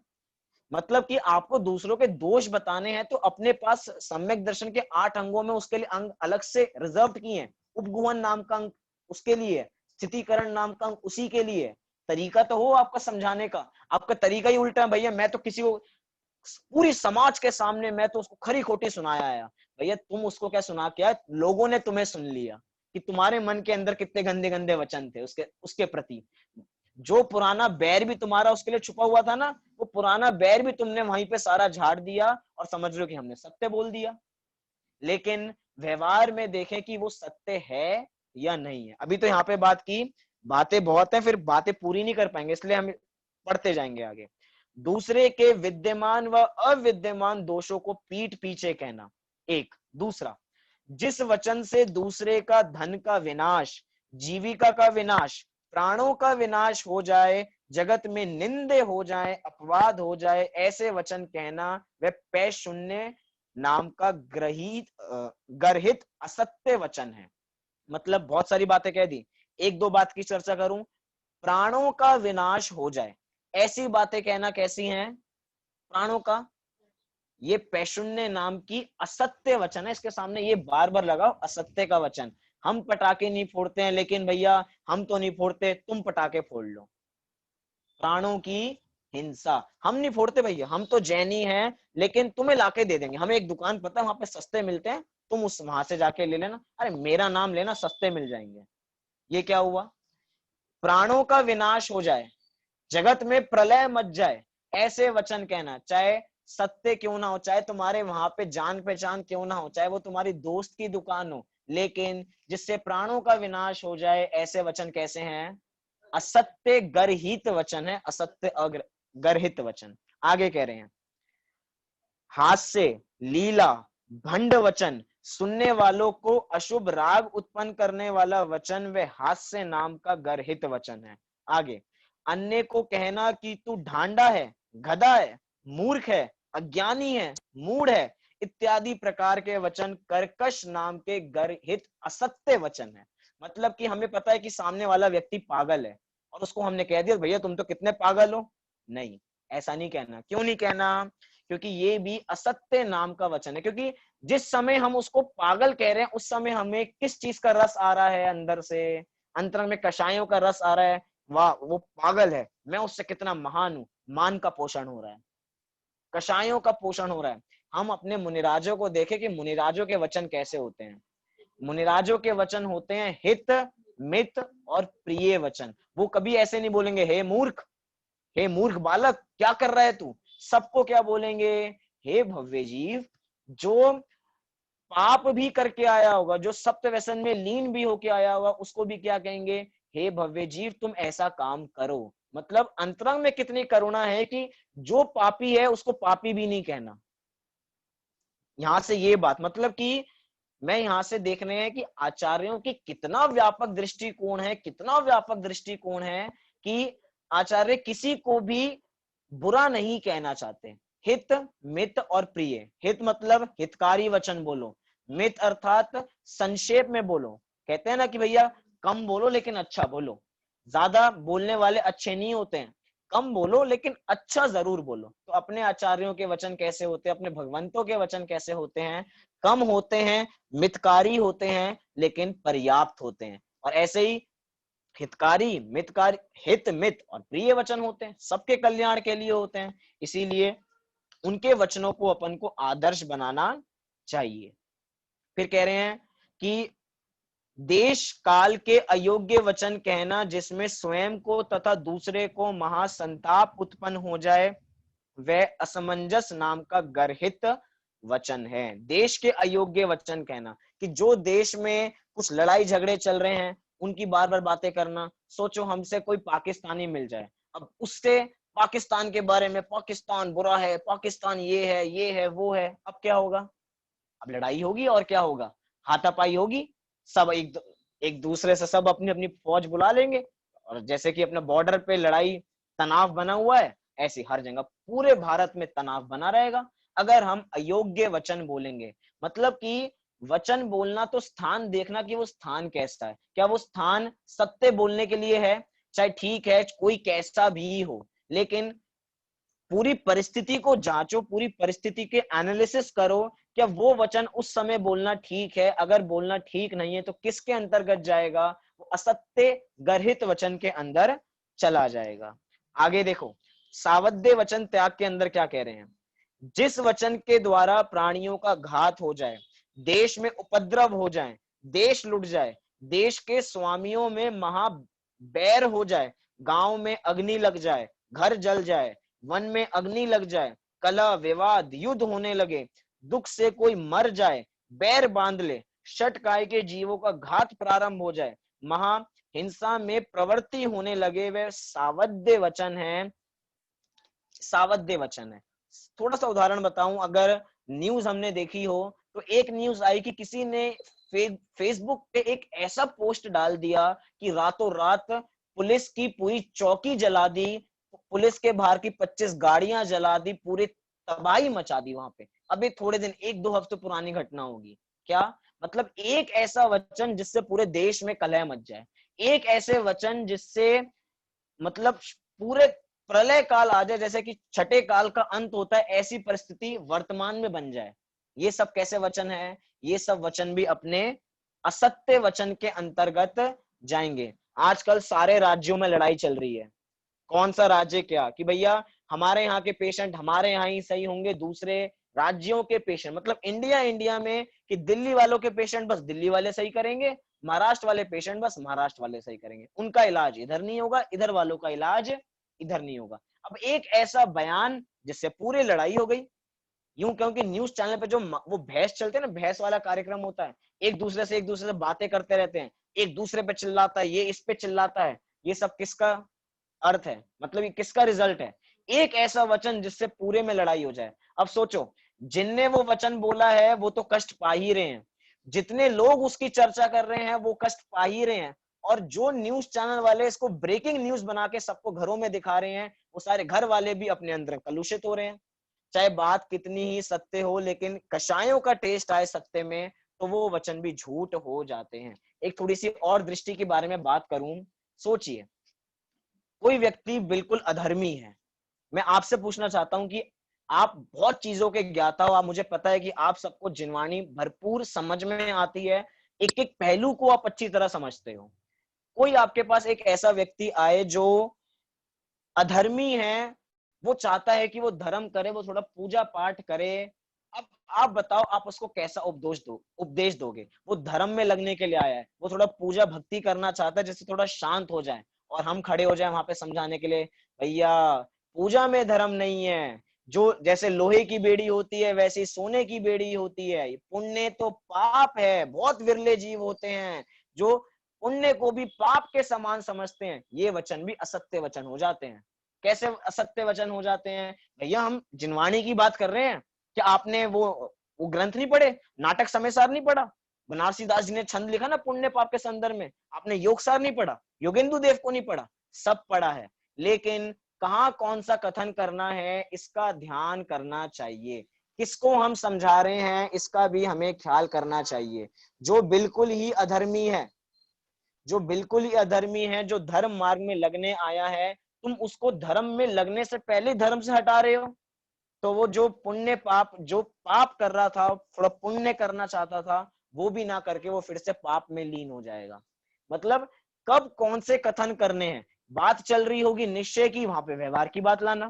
मतलब कि आपको दूसरों के दोष बताने हैं तो अपने पास सम्यक दर्शन के 8 अंगों में उसके लिए अंग अलग से रिजर्व किए हैं। उपगुहन नाम का अंग उसके लिए, स्थितिकरण नाम का अंग उसी के लिए। तरीका तो हो आपका समझाने का, आपका तरीका ही उल्टा है। भैया मैं तो किसी को पूरी समाज के सामने मैं तो उसको खरी खोटी सुनाया आया। भैया तुम उसको क्या सुना के आए? लोगों ने तुम्हें सुन लिया कि तुम्हारे मन के अंदर कितने गंदे गंदे वचन थे उसके उसके प्रति। जो पुराना बैर भी तुम्हारा उसके लिए छुपा हुआ था ना, वो पुराना बैर भी तुमने वहीं पे सारा झाड़ दिया और समझ लो कि हमने सत्य बोल दिया। लेकिन व्यवहार में देखें कि वो सत्य है या नहीं है। अभी तो यहाँ पे बात की, बातें बहुत है, फिर बातें पूरी नहीं कर पाएंगे, इसलिए हम पढ़ते जाएंगे आगे। दूसरे के विद्यमान व अविद्यमान दोषों को पीठ पीछे कहना एक। दूसरा, जिस वचन से दूसरे का धन का विनाश, जीविका का विनाश, प्राणों का विनाश हो जाए, जगत में निंदे हो जाए, अपवाद हो जाए, ऐसे वचन कहना वह पै शून्य नाम का गर्हित असत्य वचन है। मतलब बहुत सारी बातें कह दी। एक दो बात की चर्चा करूं, प्राणों का विनाश हो जाए, ऐसी बातें कहना कैसी हैं? प्राणों का, ये पैशुन्य नाम की असत्य वचन है, इसके सामने ये बार बार लगाओ, असत्य का वचन। हम पटाखे नहीं फोड़ते हैं, लेकिन भैया हम तो नहीं फोड़ते, तुम पटाखे फोड़ लो। प्राणों की हिंसा, हम नहीं फोड़ते भैया, हम तो जैनी हैं, लेकिन तुम्हें लाके दे देंगे, हमें एक दुकान पता है वहां पे सस्ते मिलते हैं, तुम उस वहां से जाके ले लेना, अरे मेरा नाम लेना, सस्ते मिल जाएंगे। ये क्या हुआ? प्राणों का विनाश हो जाए, जगत में प्रलय मच जाए, ऐसे वचन कहना, चाहे सत्य क्यों ना हो, चाहे तुम्हारे वहां पे जान पहचान क्यों ना हो, चाहे वो तुम्हारी दोस्त की दुकान हो, लेकिन जिससे प्राणों का विनाश हो जाए, ऐसे वचन कैसे हैं? असत्य गर्हित वचन है, असत्य गर्हित वचन। आगे कह रहे हैं, हास्य, लीला, भंड वचन, सुनने वालों को अशुभ राग उत्पन्न करने वाला वचन वे हास्य नाम का गर्हित वचन है। आगे, अन्य को कहना कि तू ढांडा है, गधा है, मूर्ख है, अज्ञानी है, मूढ़ है, इत्यादि प्रकार के वचन कर्कश नाम के गर्हित असत्य वचन है। मतलब कि हमें पता है कि सामने वाला व्यक्ति पागल है, और उसको हमने कह दिया भैया तुम तो कितने पागल हो। नहीं, ऐसा नहीं कहना। क्यों नहीं कहना? क्योंकि ये भी असत्य नाम का वचन है। क्योंकि जिस समय हम उसको पागल कह रहे हैं, उस समय हमें किस चीज का रस आ रहा है? अंदर से, अंतरंग में कषायों का रस आ रहा है। वाह, वो पागल है, मैं उससे कितना महान हूं, मान का पोषण हो रहा है, कषायों का पोषण हो रहा है। हम अपने मुनिराजों को देखें कि मुनिराजों के वचन कैसे होते हैं। मुनिराजों के वचन होते हैं हित, मित और प्रिय वचन। वो कभी ऐसे नहीं बोलेंगे हे मूर्ख, हे मूर्ख बालक क्या कर रहा है तू। सबको क्या बोलेंगे? हे भव्य जीव, जो पाप भी करके आया होगा, जो सप्त व्यसन में लीन भी होके आया होगा, उसको भी क्या कहेंगे? हे भव्य जीव, तुम ऐसा काम करो। मतलब अंतरंग में कितनी करुणा है कि जो पापी है उसको पापी भी नहीं कहना। यहां से ये बात, मतलब कि मैं यहां से देख रहे हैं कि आचार्यों की कितना व्यापक दृष्टिकोण है, कितना व्यापक दृष्टिकोण है कि आचार्य किसी को भी बुरा नहीं कहना चाहते। हित, मित और प्रिय। हित मतलब हितकारी वचन बोलो, मित अर्थात संक्षेप में बोलो। कहते हैं ना कि भैया कम बोलो लेकिन अच्छा बोलो। ज्यादा बोलने वाले अच्छे नहीं होते हैं, कम बोलो लेकिन अच्छा जरूर बोलो। तो अपने आचार्यों के वचन कैसे होते हैं, अपने भगवंतों के वचन कैसे होते हैं? कम होते हैं, मितकारी होते हैं, लेकिन पर्याप्त होते हैं। और ऐसे ही हितकारी, मितकारी, हित, मित और प्रिय वचन होते हैं, सबके कल्याण के लिए होते हैं। इसीलिए उनके वचनों को अपन को आदर्श बनाना चाहिए। फिर कह रहे हैं कि देश काल के अयोग्य वचन कहना, जिसमें स्वयं को तथा दूसरे को महासंताप उत्पन्न हो जाए, वह असमंजस नाम का गर्हित वचन है। देश के अयोग्य वचन कहना, कि जो देश में कुछ लड़ाई झगड़े चल रहे हैं उनकी बार बार बातें करना। सोचो हमसे कोई पाकिस्तानी मिल जाए, अब उससे पाकिस्तान के बारे में, पाकिस्तान बुरा है, पाकिस्तान ये है वो है, अब क्या होगा? अब लड़ाई होगी और क्या होगा? हाथापाई होगी। सब एक दूसरे से सब अपनी अपनी फौज बुला लेंगे, और जैसे कि अपने बॉर्डर पे लड़ाई तनाव बना हुआ है, ऐसे हर जगह पूरे भारत में तनाव बना रहेगा अगर हम अयोग्य वचन बोलेंगे। मतलब कि वचन बोलना तो स्थान देखना कि वो स्थान कैसा है, क्या वो स्थान सत्य बोलने के लिए है? चाहे ठीक है कोई कैसा भी हो, लेकिन पूरी परिस्थिति को जांचो, पूरी परिस्थिति के एनालिसिस करो, क्या वो वचन उस समय बोलना ठीक है? अगर बोलना ठीक नहीं है तो किसके अंतर्गत जाएगा? वो असत्य गर्हित वचन के अंदर चला जाएगा। आगे देखो, सावध्य वचन त्याग के अंदर क्या कह रहे हैं? जिस वचन के द्वारा प्राणियों का घात हो जाए, देश में उपद्रव हो जाए, देश लुट जाए, देश के स्वामियों में महा बैर हो जाए, गांव में अग्नि लग जाए, घर जल जाए, वन में अग्नि लग जाए, कलह विवाद युद्ध होने लगे, दुख से कोई मर जाए, बैर बांध ले, षटकाय के जीवों का घात प्रारंभ हो जाए, महा हिंसा में प्रवृत्ति होने लगे, वे सावध्य वचन है, सावध्य वचन है। थोड़ा सा उदाहरण बताऊं, अगर न्यूज हमने देखी हो तो एक न्यूज आई कि किसी ने फेसबुक पे एक ऐसा पोस्ट डाल दिया कि रातों रात पुलिस की पूरी चौकी जला दी, पुलिस के बाहर की 25 गाड़ियां जला दी, पूरी तबाही मचा दी वहां पे। अभी थोड़े दिन, एक दो हफ्ते पुरानी घटना होगी। क्या मतलब? एक ऐसा वचन जिससे पूरे देश में कलह मच जाए, एक ऐसे वचन जिससे मतलब पूरे प्रलय काल आ जाए, जैसे कि छठे काल का अंत होता है, ऐसी परिस्थिति वर्तमान में बन जाए। ये सब कैसे वचन है? ये सब वचन भी अपने असत्य वचन के अंतर्गत जाएंगे। आजकल सारे राज्यों में लड़ाई चल रही है, कौन सा राज्य क्या, कि भैया हमारे यहाँ के पेशेंट हमारे यहाँ ही सही होंगे, दूसरे राज्यों के पेशेंट, मतलब इंडिया में, कि दिल्ली वालों के पेशेंट बस दिल्ली वाले सही करेंगे, महाराष्ट्र वाले पेशेंट बस महाराष्ट्र वाले सही करेंगे, उनका इलाज इधर नहीं होगा, इधर वालों का इलाज इधर नहीं होगा। अब एक ऐसा बयान जिससे पूरी लड़ाई हो गई, यूं क्योंकि न्यूज चैनल पे जो वो भैंस चलते हैं ना, भैंस वाला कार्यक्रम होता है, एक दूसरे से बातें करते रहते हैं, एक दूसरे पे चिल्लाता है, ये इस पे चिल्लाता है, ये सब किसका अर्थ है, मतलब ये किसका रिजल्ट है? एक ऐसा वचन जिससे पूरे में लड़ाई हो जाए। अब सोचो, जिनने वो वचन बोला है वो तो कष्ट पा ही रहे हैं, जितने लोग उसकी चर्चा कर रहे हैं वो कष्ट पा ही रहे हैं, और जो न्यूज चैनल वाले इसको ब्रेकिंग न्यूज बना के सबको घरों में दिखा रहे हैं, वो सारे घर वाले भी अपने अंदर कलुषित हो रहे हैं। चाहे बात कितनी ही सत्य हो, लेकिन कषायों का टेस्ट आए सत्य में, तो वो वचन भी झूठ हो जाते हैं। एक थोड़ी सी और दृष्टि के बारे में बात करूं, सोचिए, कोई व्यक्ति बिल्कुल अधर्मी है, मैं आपसे पूछना चाहता हूं कि आप बहुत चीजों के ज्ञाता हो, आप, मुझे पता है कि आप सबको जिनवाणी भरपूर समझ में आती है, एक एक पहलू को आप अच्छी तरह समझते हो। कोई आपके पास एक ऐसा व्यक्ति आए जो अधर्मी है, वो चाहता है कि वो धर्म करे, वो थोड़ा पूजा पाठ करे, अब आप बताओ आप उसको कैसा उपदेश दोगे? वो धर्म में लगने के लिए आया है, वो थोड़ा पूजा भक्ति करना चाहता है जिससे थोड़ा शांत हो जाए, और हम खड़े हो जाए वहां पे समझाने के लिए, भैया पूजा में धर्म नहीं है, जो जैसे लोहे की बेड़ी होती है वैसी सोने की बेड़ी होती है, पुण्य तो पाप है, बहुत विरले जीव होते हैं जो पुण्य को भी पाप के समान समझते हैं। ये वचन भी असत्य वचन हो जाते हैं। कैसे असत्य वचन हो जाते हैं? भैया हम जिनवाणी की बात कर रहे हैं, क्या आपने वो ग्रंथ नहीं पढ़े, नाटक समयसार नहीं पढ़ा? बनारसी दास जी ने छंद लिखा ना पुण्य पाप के संदर्भ में, आपने योगसार नहीं पढ़ा, योगेंदु देव को नहीं पढ़ा? सब पढ़ा है, लेकिन कहाँ कौन सा कथन करना है इसका ध्यान करना चाहिए, किसको हम समझा रहे हैं इसका भी हमें ख्याल करना चाहिए। जो बिल्कुल ही अधर्मी है, जो बिल्कुल ही अधर्मी है, जो धर्म मार्ग में लगने आया है, तुम उसको धर्म में लगने से पहले धर्म से हटा रहे हो, तो वो जो पुण्य पाप, जो पाप कर रहा था, थोड़ा पुण्य करना चाहता था, वो भी ना करके वो फिर से पाप में लीन हो जाएगा। मतलब कब कौन से कथन करने हैं, बात चल रही होगी निश्चय की, वहां पे व्यवहार की बात लाना।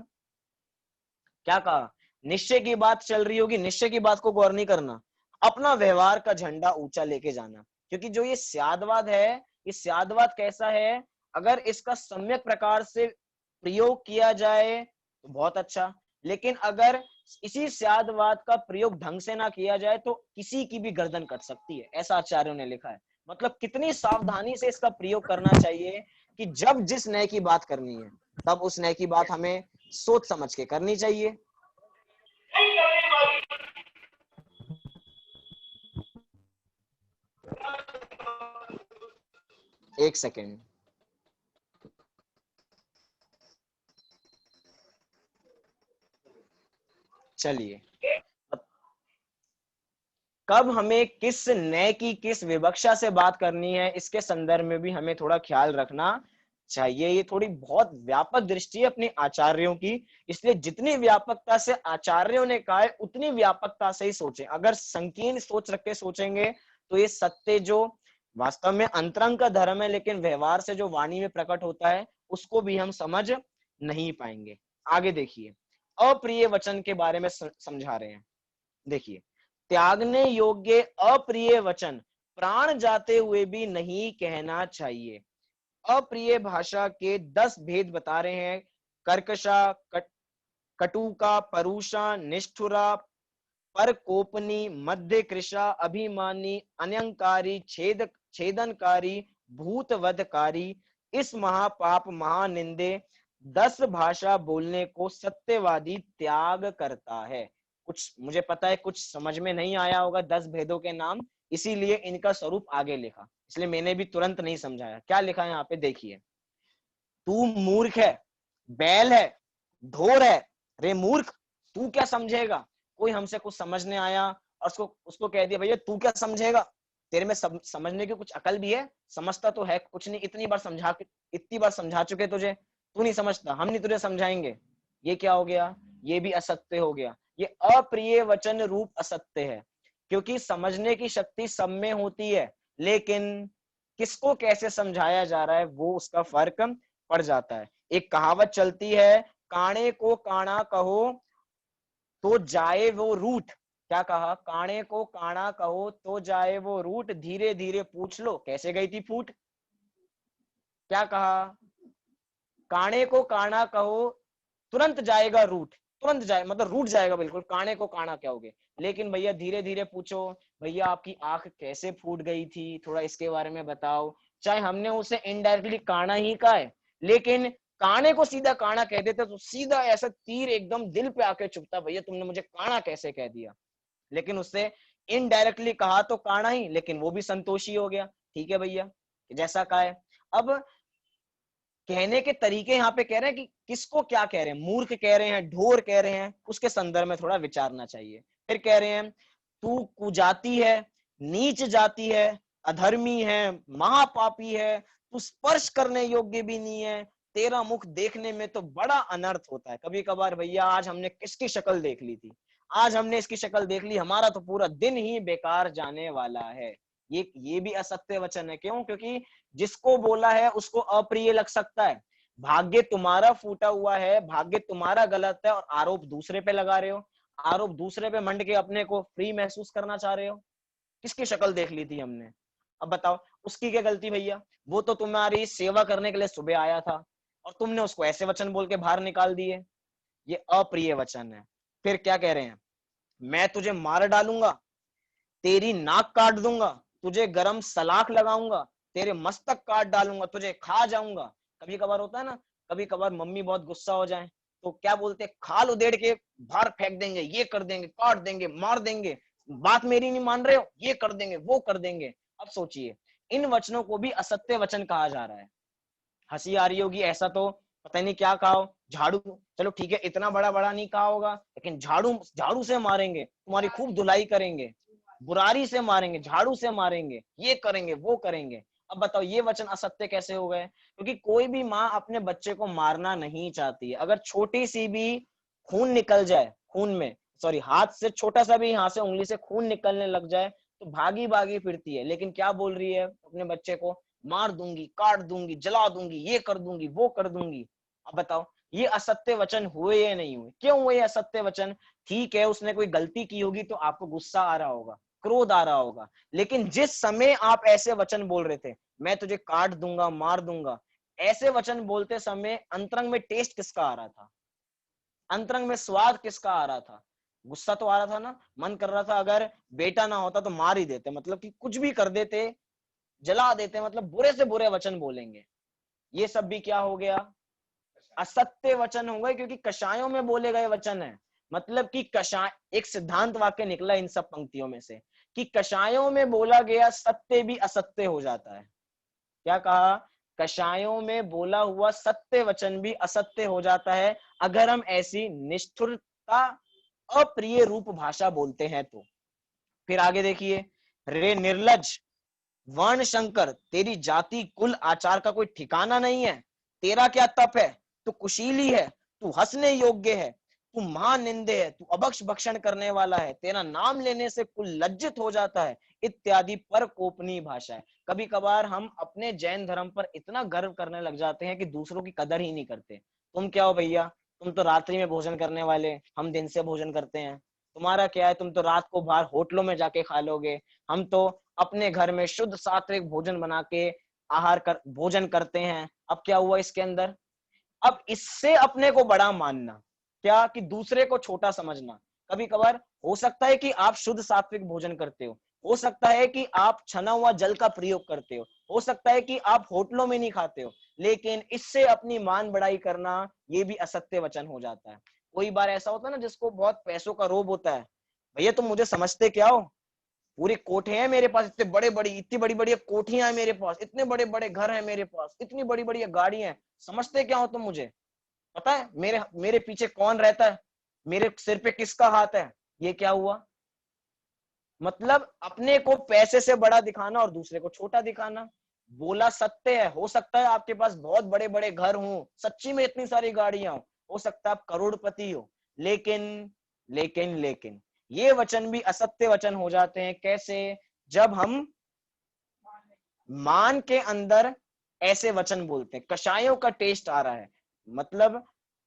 क्या कहा? निश्चय की बात चल रही होगी, निश्चय की बात को गौर नहीं करना, अपना व्यवहार का झंडा ऊंचा लेके जाना। क्योंकि जो ये स्यादवाद है, ये स्यादवाद कैसा है, अगर इसका सम्यक प्रकार से प्रयोग किया जाए तो बहुत अच्छा, लेकिन अगर इसी स्यादवाद का प्रयोग ढंग से ना किया जाए तो किसी की भी गर्दन कट सकती है, ऐसा आचार्यों ने लिखा है। मतलब कितनी सावधानी से इसका प्रयोग करना चाहिए, कि जब जिस न्याय की बात करनी है तब उस न्याय की बात हमें सोच समझ के करनी चाहिए। एक सेकेंड, चलिए, कब हमें किस न्याय की किस विवक्षा से बात करनी है, इसके संदर्भ में भी हमें थोड़ा ख्याल रखना चाहिए। ये थोड़ी बहुत व्यापक दृष्टि है अपने आचार्यों की, इसलिए जितनी व्यापकता से आचार्यों ने कहा है उतनी व्यापकता से ही सोचें। अगर संकीर्ण सोच रख के सोचेंगे तो ये सत्य जो वास्तव में अंतरंग का धर्म है, लेकिन व्यवहार से जो वाणी में प्रकट होता है उसको भी हम समझ नहीं पाएंगे। आगे देखिए, अप्रिय वचन के बारे में समझा रहे हैं। देखिए, त्यागने योग्य अप्रिय वचन प्राण जाते हुए भी नहीं कहना चाहिए। अप्रिय भाषा के 10 भेद बता रहे हैं। कर्कशा, कटुका, परुषा, निष्ठुरा, परकोपनी, मध्य कृशा, अभिमानी, अनंकारी, छेदनकारी, भूतवधकारी, इस महापाप महानिंदे 10 भाषा बोलने को सत्यवादी त्याग करता है। कुछ मुझे पता है कुछ समझ में नहीं आया होगा 10 भेदों के नाम, इसीलिए इनका स्वरूप आगे लिखा, इसलिए मैंने भी तुरंत नहीं समझाया। क्या लिखा है यहाँ पे देखिए, तू मूर्ख है, बैल है, ढोर है, रे मूर्ख तू क्या समझेगा। कोई हमसे कुछ समझने आया और उसको उसको कह दिया भैया तू क्या समझेगा, तेरे में समझने की कुछ अकल भी है? समझता तो है कुछ नहीं, इतनी बार समझा चुके तुझे, तू नहीं समझता, हम नहीं तुझे समझाएंगे। ये क्या हो गया? ये भी असत्य हो गया। ये अप्रिय वचन रूप असत्य है, क्योंकि समझने की शक्ति सब में होती है, लेकिन किसको कैसे समझाया जा रहा है वो उसका फर्क पड़ जाता है। एक कहावत चलती है, काणे को काणा कहो तो जाए वो रूठ। क्या कहा? काणे को काणा कहो तो जाए वो रूठ, धीरे धीरे पूछ लो कैसे गई थी फूट। क्या कहा? काणे को काणा कहो तुरंत जाएगा रूठ, तुरंत जाए मतलब रूठ जाएगा बिल्कुल, काणे को काणा क्या होगे। लेकिन भैया धीरे धीरे पूछो, भैया आपकी आंख कैसे फूट गई थी, थोड़ा इसके बारे में बताओ। चाहे हमने उसे इनडायरेक्टली काणा ही कहा है, लेकिन काणे को सीधा काणा कह देते तो सीधा ऐसा तीर एकदम दिल पे आके चुभता, भैया तुमने मुझे काणा कैसे कह दिया। लेकिन उससे इनडायरेक्टली कहा तो काणा ही, लेकिन वो भी संतोषी हो गया। ठीक है भैया, जैसा कहा है। अब कहने के तरीके यहाँ पे कह रहे हैं कि किसको क्या कह रहे हैं, मूर्ख कह रहे हैं, ढोर कह रहे हैं, उसके संदर्भ में थोड़ा विचारना चाहिए। फिर कह रहे हैं तू कुजाती है, नीच जाती है, अधर्मी है, महापापी है, तू स्पर्श करने योग्य भी नहीं है, तेरा मुख देखने में तो बड़ा अनर्थ होता है। कभी कभार भैया आज हमने किसकी शक्ल देख ली थी, आज हमने इसकी शक्ल देख ली, हमारा तो पूरा दिन ही बेकार जाने वाला है। ये भी असत्य वचन है। क्यों? क्योंकि जिसको बोला है उसको अप्रिय लग सकता है। भाग्य तुम्हारा फूटा हुआ है, भाग्य तुम्हारा गलत है, और आरोप दूसरे पे लगा रहे हो, आरोप दूसरे पे मंड के अपने को फ्री महसूस करना चाह रहे हो। किसकी शक्ल देख ली थी हमने? अब बताओ उसकी क्या गलती भैया? वो तो तुम्हारी सेवा करने के लिए सुबह आया था और तुमने उसको ऐसे वचन बोल के बाहर निकाल दिए। ये अप्रिय वचन है। फिर क्या कह रहे हैं? मैं तुझे मार डालूंगा, तेरी नाक काट दूंगा, तुझे गरम सलाख लगाऊंगा, तेरे मस्तक काट डालूंगा, तुझे खा जाऊंगा। कभी कभार होता है ना, कभी कभार मम्मी बहुत गुस्सा हो जाए तो क्या बोलते हैं, खाल उधेड़ के बाहर फेंक देंगे, ये कर देंगे, काट देंगे, मार देंगे, बात मेरी नहीं मान रहे हो, ये कर देंगे, वो कर देंगे। अब सोचिए, इन वचनों को भी असत्य वचन कहा जा रहा है। हंसी आ रही होगी, ऐसा तो पता नहीं क्या कहा हो, झाड़ू, चलो ठीक है इतना बड़ा बड़ा नहीं कहा होगा, लेकिन झाड़ू झाड़ू से मारेंगे, तुम्हारी खूब धुलाई करेंगे, बुरारी से मारेंगे, झाड़ू से मारेंगे, ये करेंगे, वो करेंगे। अब बताओ ये वचन असत्य कैसे हो गए? क्योंकि कोई भी माँ अपने बच्चे को मारना नहीं चाहती है। अगर छोटी सी भी खून निकल जाए, खून में सॉरी हाथ से छोटा सा भी, यहाँ से उंगली से खून निकलने लग जाए तो भागी भागी फिरती है। लेकिन क्या बोल रही है अपने बच्चे को? मार दूंगी, काट दूंगी, जला दूंगी, ये कर दूंगी, वो कर दूंगी। अब बताओ ये असत्य वचन हुए या नहीं हुए? क्यों हुए असत्य वचन? ठीक है उसने कोई गलती की होगी तो आपको गुस्सा आ रहा होगा, क्रोध आ रहा होगा, लेकिन जिस समय आप ऐसे वचन बोल रहे थे, मैं तुझे काट दूंगा, मार दूंगा, ऐसे वचन बोलते समय अंतरंग में टेस्ट किसका आ रहा था? अंतरंग में स्वाद किसका आ रहा था? गुस्सा तो आ रहा था ना, मन कर रहा था अगर बेटा ना होता तो मार ही देते, मतलब कि कुछ भी कर देते, जला देते, मतलब बुरे से बुरे वचन बोलेंगे। ये सब भी क्या हो गया? असत्य वचन हो गए, क्योंकि कषायों में बोले गए वचन है। मतलब कि कषाय, एक सिद्धांत वाक्य निकला इन सब पंक्तियों में से कि कषायों में बोला गया सत्य भी असत्य हो जाता है। क्या कहा? कषायों में बोला हुआ सत्य वचन भी असत्य हो जाता है अगर हम ऐसी निष्ठुरता, अप्रिय रूप भाषा बोलते हैं तो। फिर आगे देखिए, रे निर्लज, वर्ण शंकर, तेरी जाति कुल आचार का कोई ठिकाना नहीं है, तेरा क्या तप है, तू कुशीली है, तू हंसने योग्य है, तू महानिंदे है, तू अभक्ष भक्षण करने वाला है, तेरा नाम लेने से कुल लज्जित हो जाता है, इत्यादि पर कोपनीय भाषा है। कभी कभार हम अपने जैन धर्म पर इतना गर्व करने लग जाते हैं कि दूसरों की कदर ही नहीं करते। तुम क्या हो भैया, तुम तो रात्रि में भोजन करने वाले, हम दिन से भोजन करते हैं, तुम्हारा क्या है, तुम तो रात को बाहर होटलों में जाके खा लोगे, हम तो अपने घर में शुद्ध सात्विक भोजन बना के भोजन करते हैं। अब क्या हुआ इसके अंदर? अब इससे अपने को बड़ा मानना, क्या कि दूसरे को छोटा समझना। कभी कभार हो सकता है कि आप शुद्ध सात्विक भोजन करते हो सकता है कि आप छना हुआ जल का प्रयोग करते हो सकता है कि आप होटलों में नहीं खाते हो, लेकिन इससे अपनी मान बढ़ाई करना ये भी असत्य वचन हो जाता है। कोई बार ऐसा होता है ना जिसको बहुत पैसों का रोब होता है, भैया तुम मुझे समझते क्या हो, पूरे कोठे हैं मेरे पास, इतने बड़े बड़ी, इतनी बड़ी बड़ी कोठियां हैं मेरे पास, इतने बड़े बड़े घर हैं मेरे पास, इतनी बड़ी बड़ी गाड़ियां हैं, समझते क्या हो तुम मुझे? पता है मेरे मेरे पीछे कौन रहता है, मेरे सिर पे किसका हाथ है? ये क्या हुआ? मतलब अपने को पैसे से बड़ा दिखाना और दूसरे को छोटा दिखाना। बोला सत्य है, हो सकता है आपके पास बहुत बड़े बड़े घर हों, सच्ची में इतनी सारी गाड़ियां हो सकता है आप करोड़पति हो, लेकिन लेकिन ये वचन भी असत्य वचन हो जाते हैं। कैसे? जब हम मान के अंदर ऐसे वचन बोलते हैं, कषायों का टेस्ट आ रहा है, मतलब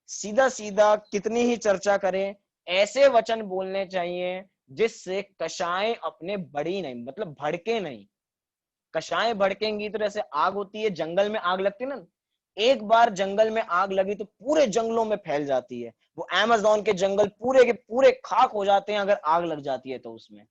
सीधा सीधा कितनी ही चर्चा करें, ऐसे वचन बोलने चाहिए जिससे कषाय अपने बड़ी नहीं, मतलब भड़के नहीं। कषाय भड़केंगी तो जैसे आग होती है, जंगल में आग लगती है ना, एक बार जंगल में आग लगी तो पूरे जंगलों में फैल जाती है। वो अमेज़न के जंगल पूरे के पूरे खाक हो जाते हैं अगर आग लग जाती है तो उसमें।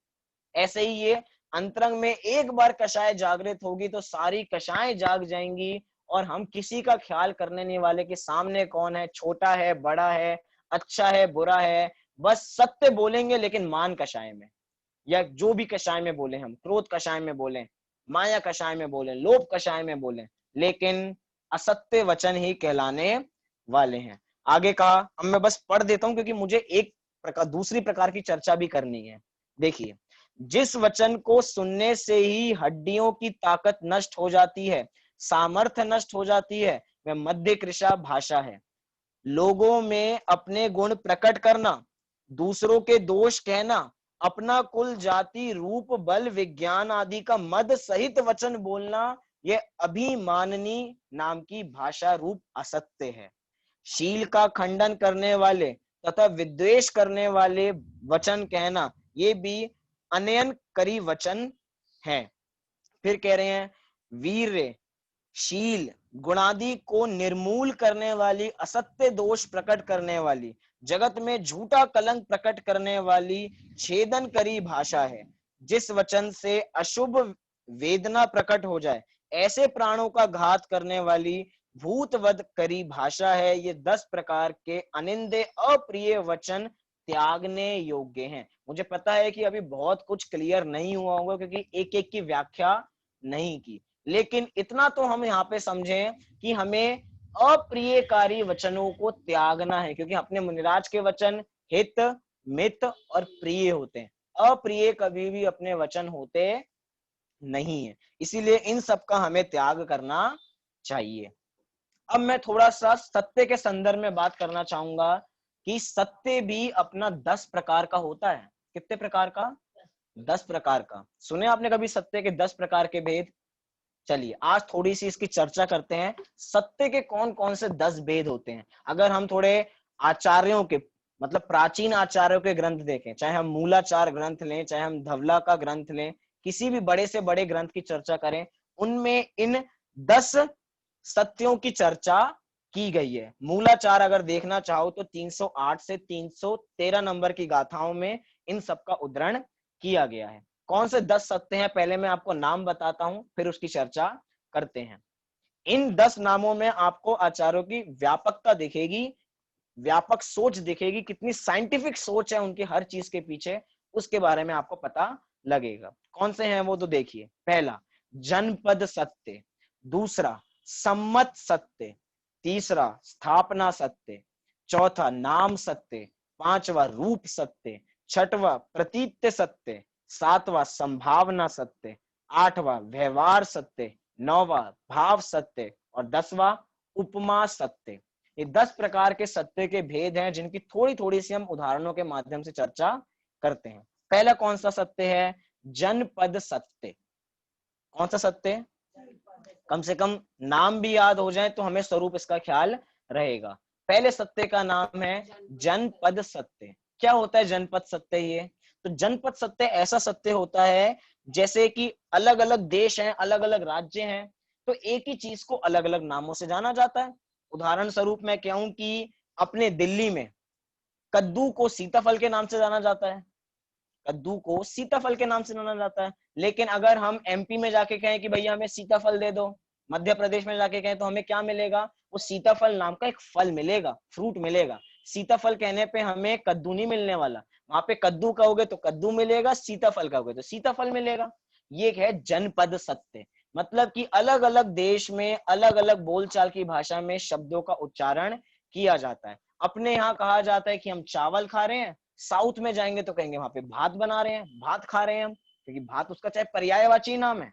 ऐसे ही ये अंतरंग में एक बार कषाय जागृत होगी तो सारी कषाएं जाग जाएंगी, और हम किसी का ख्याल करने नहीं वाले कि सामने कौन है, छोटा है, बड़ा है, अच्छा है, बुरा है। बस सत्य बोलेंगे, लेकिन मान कषाय में, या जो भी कषाय में बोले, हम क्रोध कषाय में बोले, माया कषाय में बोले, लोभ कषाय में बोले, लेकिन असत्य वचन ही कहलाने वाले हैं। आगे कहा, अब मैं बस पढ़ देता हूं क्योंकि मुझे एक दूसरी प्रकार की चर्चा भी करनी है। देखिए, जिस वचन को सुनने से ही हड्डियों की ताकत नष्ट हो जाती है, सामर्थ्य नष्ट हो जाती है, वह मध्य कृशा भाषा है। लोगों में अपने गुण प्रकट करना, दूसरों के दोष कहना, अपना कुल जाति रूप बल विज्ञान आदि का मद सहित वचन बोलना, यह अभिमाननी नाम की भाषा रूप असत्य है। शील का खंडन करने वाले तथा विद्वेष करने वाले वचन कहना, ये भी अनयनकरी वचन है। फिर कह रहे हैं, वीर्य, शील, गुणादि को निर्मूल करने वाली, असत्य दोष प्रकट करने वाली, जगत में झूठा कलंक प्रकट करने वाली छेदन करी भाषा है। जिस वचन से अशुभ वेदना प्रकट हो जाए, ऐसे प्राणों का घात करने वाली भूतवद करी भाषा है। ये 10 प्रकार के अनिंदे अप्रिय वचन त्यागने योग्य हैं। मुझे पता है कि अभी बहुत कुछ क्लियर नहीं हुआ होगा क्योंकि एक एक की व्याख्या नहीं की, लेकिन इतना तो हम यहाँ पे समझें कि हमें अप्रियकारी वचनों को त्यागना है, क्योंकि अपने मुनिराज के वचन हित, मित और प्रिय होते हैं। अप्रिय कभी भी अपने वचन होते नहीं है, इसीलिए इन सब का हमें त्याग करना चाहिए। अब मैं थोड़ा सा सत्य के संदर्भ में बात करना चाहूंगा कि सत्य भी अपना 10 प्रकार का होता है। कितने प्रकार का? 10 प्रकार का। सुने आपने कभी सत्य के 10 प्रकार के भेद? चलिए आज थोड़ी सी इसकी चर्चा करते हैं, सत्य के कौन कौन से 10 भेद होते हैं। अगर हम थोड़े आचार्यों के, मतलब प्राचीन आचार्यों के ग्रंथ देखें, चाहे हम मूलाचार ग्रंथ लें, चाहे हम धवला का ग्रंथ लें, किसी भी बड़े से बड़े ग्रंथ की चर्चा करें, उनमें इन 10 सत्यों की चर्चा की गई है। मूलाचार अगर देखना चाहो तो 308 से 313 नंबर की गाथाओं में इन सब का उद्धरण किया गया है। कौन से 10 सत्य हैं, पहले मैं आपको नाम बताता हूं, फिर उसकी चर्चा करते हैं। इन 10 नामों में आपको आचार्यों की व्यापकता दिखेगी, व्यापक सोच दिखेगी, कितनी साइंटिफिक सोच है उनकी हर चीज के पीछे, उसके बारे में आपको पता लगेगा। कौन से हैं वो तो देखिए। पहला, जनपद सत्य। दूसरा, सम्मत सत्य। तीसरा, स्थापना सत्य। चौथा, नाम सत्य। पांचवा, रूप सत्य। छठवां, प्रतीत्य सत्य। सातवां, संभावना सत्य। आठवां, व्यवहार सत्य। नौवां, भाव सत्य। और 10वां, उपमा सत्य। ये 10 प्रकार के सत्य के भेद हैं जिनकी थोड़ी थोड़ी सी हम उदाहरणों के माध्यम से चर्चा करते हैं। पहला कौन सा सत्य है? जनपद सत्य। कौन सा सत्य? कम से कम नाम भी याद हो जाए तो हमें स्वरूप इसका ख्याल रहेगा। पहले सत्य का नाम है जनपद सत्य। क्या होता है जनपद सत्य? ये तो जनपद सत्य ऐसा सत्य होता है जैसे कि अलग अलग देश हैं, अलग अलग राज्य हैं, तो एक ही चीज को अलग अलग नामों से जाना जाता है। उदाहरण स्वरूप मैं कहूं कि अपने दिल्ली में कद्दू को सीताफल के नाम से जाना जाता है, कद्दू को सीताफल के नाम से जाना जाता है। लेकिन अगर हम एमपी में जाके कहें कि भैया हमें सीताफल दे दो, मध्य प्रदेश में जाके कहें तो हमें क्या मिलेगा? वो सीताफल नाम का एक फल मिलेगा, फ्रूट मिलेगा। सीताफल कहने पे हमें कद्दू नहीं मिलने वाला। वहां पे कद्दू कहोगे तो कद्दू मिलेगा, सीताफल कहोगे तो सीताफल मिलेगा। ये है जनपद सत्य। मतलब कि अलग अलग देश में अलग अलग बोलचाल की भाषा में शब्दों का उच्चारण किया जाता है। अपने यहाँ कहा जाता है कि हम चावल खा रहे हैं, साउथ में जाएंगे तो कहेंगे वहां पे भात बना रहे हैं, भात खा रहे हैं हम, क्योंकि भात उसका चाहे पर्यायवाची नाम है।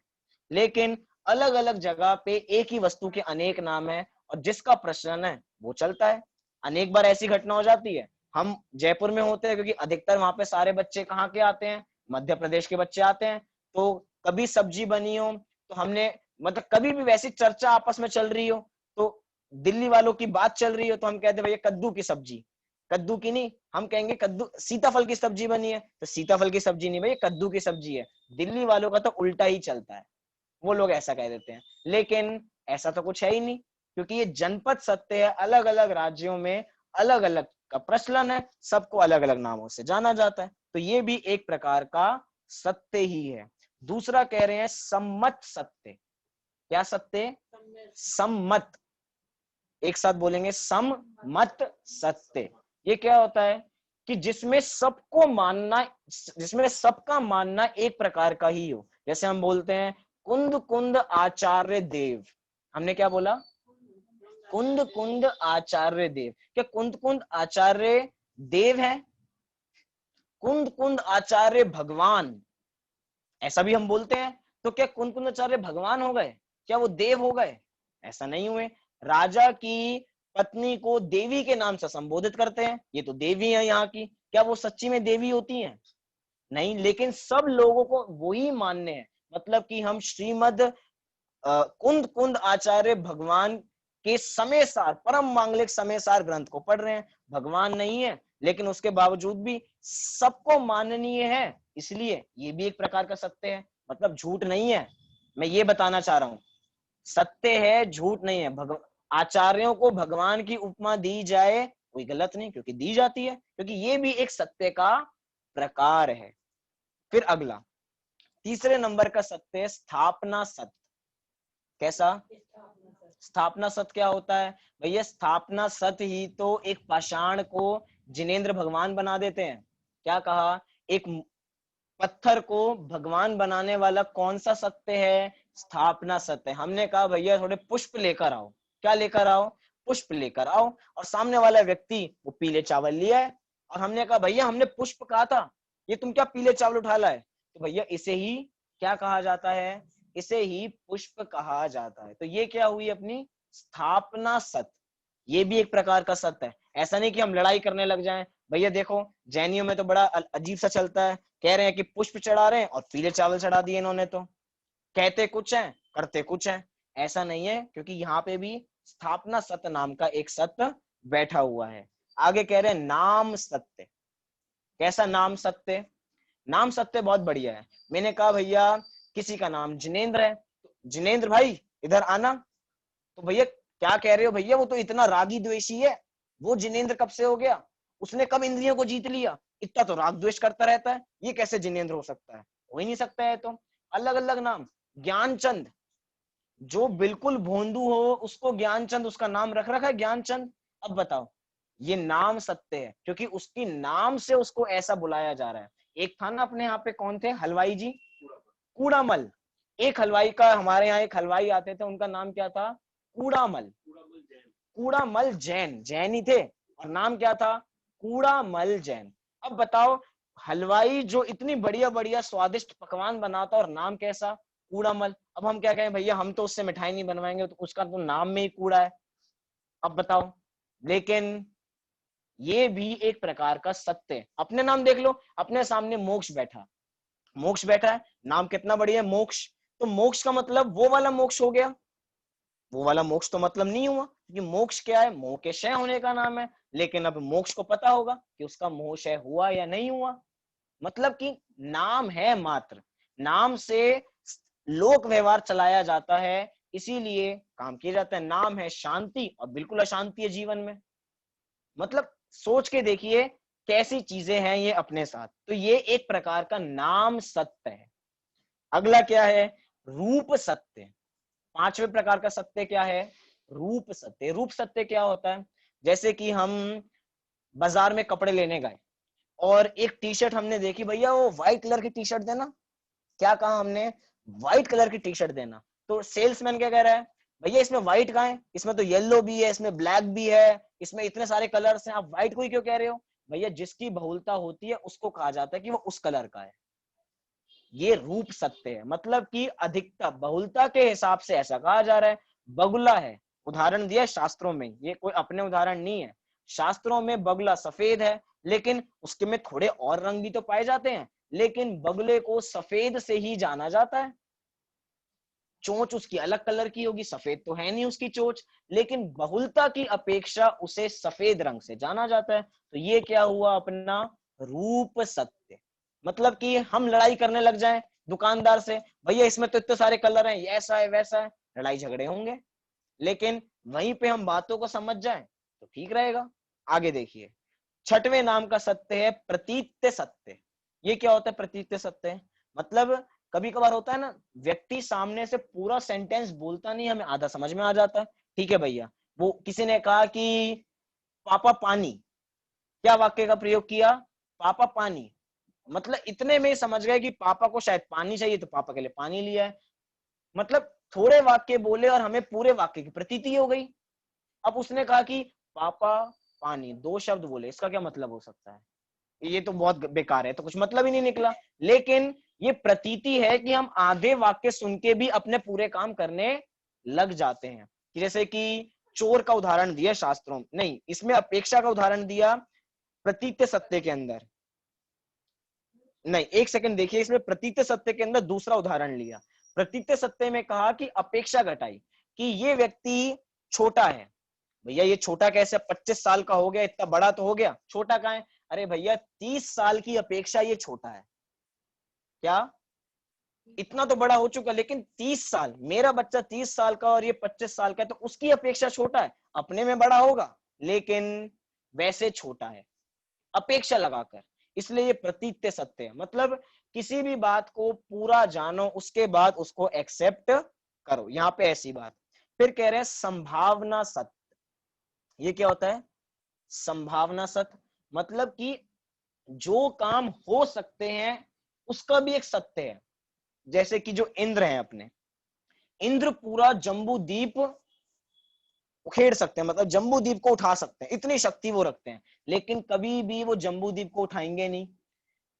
लेकिन अलग अलग जगह पे एक ही वस्तु के अनेक नाम है और जिसका प्रचलन है वो चलता है। अनेक बार ऐसी घटना हो जाती है, हम जयपुर में होते हैं क्योंकि अधिकतर वहां पे सारे बच्चे कहाँ के आते हैं, मध्य प्रदेश के बच्चे आते हैं। तो कभी सब्जी बनी हो तो हमने, मतलब कभी भी वैसी चर्चा आपस में चल रही हो, तो दिल्ली वालों की बात चल रही हो तो हम कहते हैं भैया कद्दू की सब्जी, कद्दू की नहीं, हम कहेंगे कद्दू, सीताफल की सब्जी बनी है तो सीताफल की सब्जी नहीं भैया कद्दू की सब्जी है। दिल्ली वालों का तो उल्टा ही चलता है, वो लोग ऐसा कह देते हैं। लेकिन ऐसा तो कुछ है ही नहीं, क्योंकि ये जनपद सत्य है, अलग अलग राज्यों में अलग अलग का प्रचलन है, सबको अलग अलग नामों से जाना जाता है। तो ये भी एक प्रकार का सत्य ही है। दूसरा कह रहे हैं सम्मत सत्य। क्या सत्य? सम्मत, एक साथ बोलेंगे, सम्मत सत्य। ये क्या होता है कि जिसमें सबको मानना, जिसमें सबका मानना एक प्रकार का ही हो। जैसे हम बोलते हैं कुंद कुंद आचार्य देव, हमने क्या बोला? कुंद कुंद आचार्य देव। क्या कुंद कुंद आचार्य देव है? कुंद कुंद आचार्य भगवान, ऐसा भी हम बोलते हैं। तो क्या कुंद कुंद आचार्य भगवान हो गए? क्या वो देव हो गए? ऐसा नहीं हुए। राजा की पत्नी को देवी के नाम से संबोधित करते हैं, ये तो देवी है यहाँ की, क्या वो सच्ची में देवी होती हैं? नहीं। लेकिन सब लोगों को वही मानने हैं, मतलब कि हम श्रीमद कुंद कुंद आचार्य भगवान के समय सार, परम मांगलिक समय सार ग्रंथ को पढ़ रहे हैं। भगवान नहीं है लेकिन उसके बावजूद भी सबको माननीय है, इसलिए ये भी एक प्रकार का सत्य है। मतलब झूठ नहीं है, मैं ये बताना चाह रहा हूं, सत्य है, झूठ नहीं है। आचार्यों को भगवान की उपमा दी जाए कोई गलत नहीं, क्योंकि दी जाती है, क्योंकि ये भी एक सत्य का प्रकार है। फिर अगला, तीसरे नंबर का सत्य है स्थापना सत्य। कैसा? स्थापना सत्य क्या होता है भैया? स्थापना सत्य ही तो एक पाषाण को जिनेंद्र भगवान बना देते हैं। क्या कहा? एक पत्थर को भगवान बनाने वाला कौन सा सत्य है? स्थापना सत्य। हमने कहा भैया थोड़े पुष्प लेकर आओ। क्या लेकर आओ? पुष्प लेकर आओ। और सामने वाला व्यक्ति वो पीले चावल लिया है, और हमने कहा भैया हमने पुष्प कहा था, ये तुम क्या पीले चावल उठा लाए? तो भैया इसे ही क्या कहा जाता है? इसे ही पुष्प कहा जाता है। तो ये क्या हुई? अपनी स्थापना सत्य। ये भी एक प्रकार का सत्य है। ऐसा नहीं कि हम लड़ाई करने लग जाएं। भैया देखो जैनियों में तो बड़ा अजीब सा चलता है, कह रहे हैं कि पुष्प चढ़ा रहे हैं और पीले चावल चढ़ा दिए इन्होंने, तो कहते कुछ है करते कुछ है। ऐसा नहीं है, क्योंकि यहाँ पे भी स्थापना सत्य नाम का एक सत्य बैठा हुआ है। आगे कह रहे हैं नाम सत्य। कैसा नाम सत्य? नाम सत्य बहुत बढ़िया है। मैंने कहा भैया किसी का नाम जिनेंद्र है, जिनेंद्र भाई इधर आना। तो भैया क्या कह रहे हो भैया? वो तो इतना रागी द्वेषी है, वो जिनेंद्र कब से हो गया? उसने कब इंद्रियों को जीत लिया? इतना तो राग द्वेष करता रहता है, ये कैसे जिनेंद्र हो सकता है? हो ही नहीं सकता है। तो अलग अलग नाम। ज्ञानचंद, जो बिल्कुल भोंदू हो उसको ज्ञानचंद उसका नाम रख रखा है, ज्ञानचंद। अब बताओ, ये नाम सत्य है क्योंकि उसकी नाम से उसको ऐसा बुलाया जा रहा है। एक था ना अपने यहाँ पे, कौन थे हलवाई जी? कूड़ामल। एक हलवाई का, हमारे यहाँ एक हलवाई आते थे, उनका नाम क्या था? कूड़ामल। कूड़ामल जैन, जैन ही थे और नाम क्या था? कूड़ामल जैन। अब बताओ, हलवाई जो इतनी बढ़िया बढ़िया स्वादिष्ट पकवान बनाता और नाम कैसा? कूड़ामल। अब हम क्या कहें भैया, हम तो उससे मिठाई नहीं बनवाएंगे, तो उसका तो नाम में ही कूड़ा है। अब बताओ। लेकिन ये भी एक प्रकार का सत्य है। अपने नाम देख लो, अपने सामने मोक्ष बैठा, मोक्ष बैठा है, नाम कितना बढ़िया है, मोक्ष। तो मोक्ष का मतलब वो वाला मोक्ष हो गया? वो वाला मोक्ष तो मतलब नहीं हुआ, क्योंकि मोक्ष क्या है? मोह के क्षय होने का नाम है। लेकिन अब मोक्ष को पता होगा कि उसका मोह क्षय हुआ या नहीं हुआ। मतलब कि नाम है मात्र, नाम से लोक व्यवहार चलाया जाता है, इसीलिए काम किया जाता है। नाम है शांति और बिल्कुल अशांति है जीवन में। मतलब सोच के देखिए कैसी चीजें हैं ये अपने साथ। तो ये एक प्रकार का नाम सत्य है। अगला क्या है? रूप सत्य। पांचवें प्रकार का सत्य क्या है? रूप सत्य। रूप सत्य क्या होता है? जैसे कि हम बाजार में कपड़े लेने गए और एक टी शर्ट हमने देखी, भैया वो व्हाइट कलर की टी शर्ट देना। क्या कहा हमने? व्हाइट कलर की टी शर्ट देना। तो सेल्समैन क्या कह रहा है? भैया इसमें व्हाइट कहाँ है? इसमें तो येलो भी है, इसमें ब्लैक भी है, इसमें इतने सारे कलर्स हैं, आप व्हाइट को ही क्यों कह रहे हो? भैया जिसकी बहुलता होती है उसको कहा जाता है कि वो उस कलर का है। ये रूप सत्य है, मतलब कि अधिकता बहुलता के हिसाब से ऐसा कहा जा रहा है। बगुला है, उदाहरण दिया है शास्त्रों में, ये कोई अपने उदाहरण नहीं है। शास्त्रों में बगुला सफेद है, लेकिन उसके में थोड़े और रंग भी तो पाए जाते हैं, लेकिन बगुले को सफेद से ही जाना जाता है। चोंच उसकी अलग कलर की होगी, सफेद तो है नहीं उसकी चोंच, लेकिन बहुलता की अपेक्षा उसे सफेद रंग से जाना जाता है। तो ये क्या हुआ अपना रूप सत्य। मतलब कि हम लड़ाई करने लग जाएं दुकानदार से, भैया इसमें तो इतने सारे कलर हैं, ऐसा है वैसा है, लड़ाई झगड़े होंगे। लेकिन वहीं पे हम बातों को समझ जाएं तो ठीक रहेगा। आगे देखिए, छठवें नाम का सत्य है प्रतीत्य सत्य। ये क्या होता है प्रतीत्य सत्य? मतलब कभी कभार होता है ना, व्यक्ति सामने से पूरा सेंटेंस बोलता नहीं, हमें आधा समझ में आ जाता है। ठीक है भैया, वो किसी ने कहा कि पापा पानी, क्या वाक्य का प्रयोग किया? पापा पानी। मतलब इतने में ही समझ गए कि पापा को शायद पानी चाहिए, तो पापा के लिए पानी लिया है। मतलब थोड़े वाक्य बोले और हमें पूरे वाक्य की प्रतीति हो गई। अब उसने कहा कि पापा पानी, दो शब्द बोले, इसका क्या मतलब हो सकता है? ये तो बहुत बेकार है, तो कुछ मतलब ही नहीं निकला। लेकिन ये प्रतीति है कि हम आधे वाक्य सुन के भी अपने पूरे काम करने लग जाते हैं। जैसे कि चोर का उदाहरण दिया शास्त्रों, नहीं इसमें अपेक्षा का उदाहरण दिया प्रतीत्य सत्य के अंदर। नहीं एक सेकंड देखिए, इसमें प्रतीत्य सत्य के अंदर दूसरा उदाहरण लिया। प्रतीत्य सत्य में कहा कि अपेक्षा घटाई कि ये व्यक्ति छोटा है। भैया ये छोटा कैसे, 25 साल का हो गया, इतना बड़ा तो हो गया, छोटा कहाँ है? अरे भैया 30 साल की अपेक्षा ये छोटा है। क्या? इतना तो बड़ा हो चुका, लेकिन 30 साल, मेरा बच्चा 30 साल का और ये 25 साल का है, तो उसकी अपेक्षा छोटा है। अपने में बड़ा होगा लेकिन वैसे छोटा है अपेक्षा लगाकर। इसलिए ये प्रतीत्य सत्य है। मतलब किसी भी बात को पूरा जानो, उसके बाद उसको एक्सेप्ट करो, यहाँ पे ऐसी बात। फिर कह रहे हैं संभावना सत्य। ये क्या होता है संभावना सत्य? मतलब कि जो काम हो सकते हैं उसका भी एक सत्य है। जैसे कि जो इंद्र है अपने, इंद्र पूरा जम्बू द्वीप उखेड़ सकते हैं, मतलब जम्बू द्वीप को उठा सकते हैं, इतनी शक्ति वो रखते हैं। लेकिन कभी भी वो जम्बू द्वीप को उठाएंगे नहीं,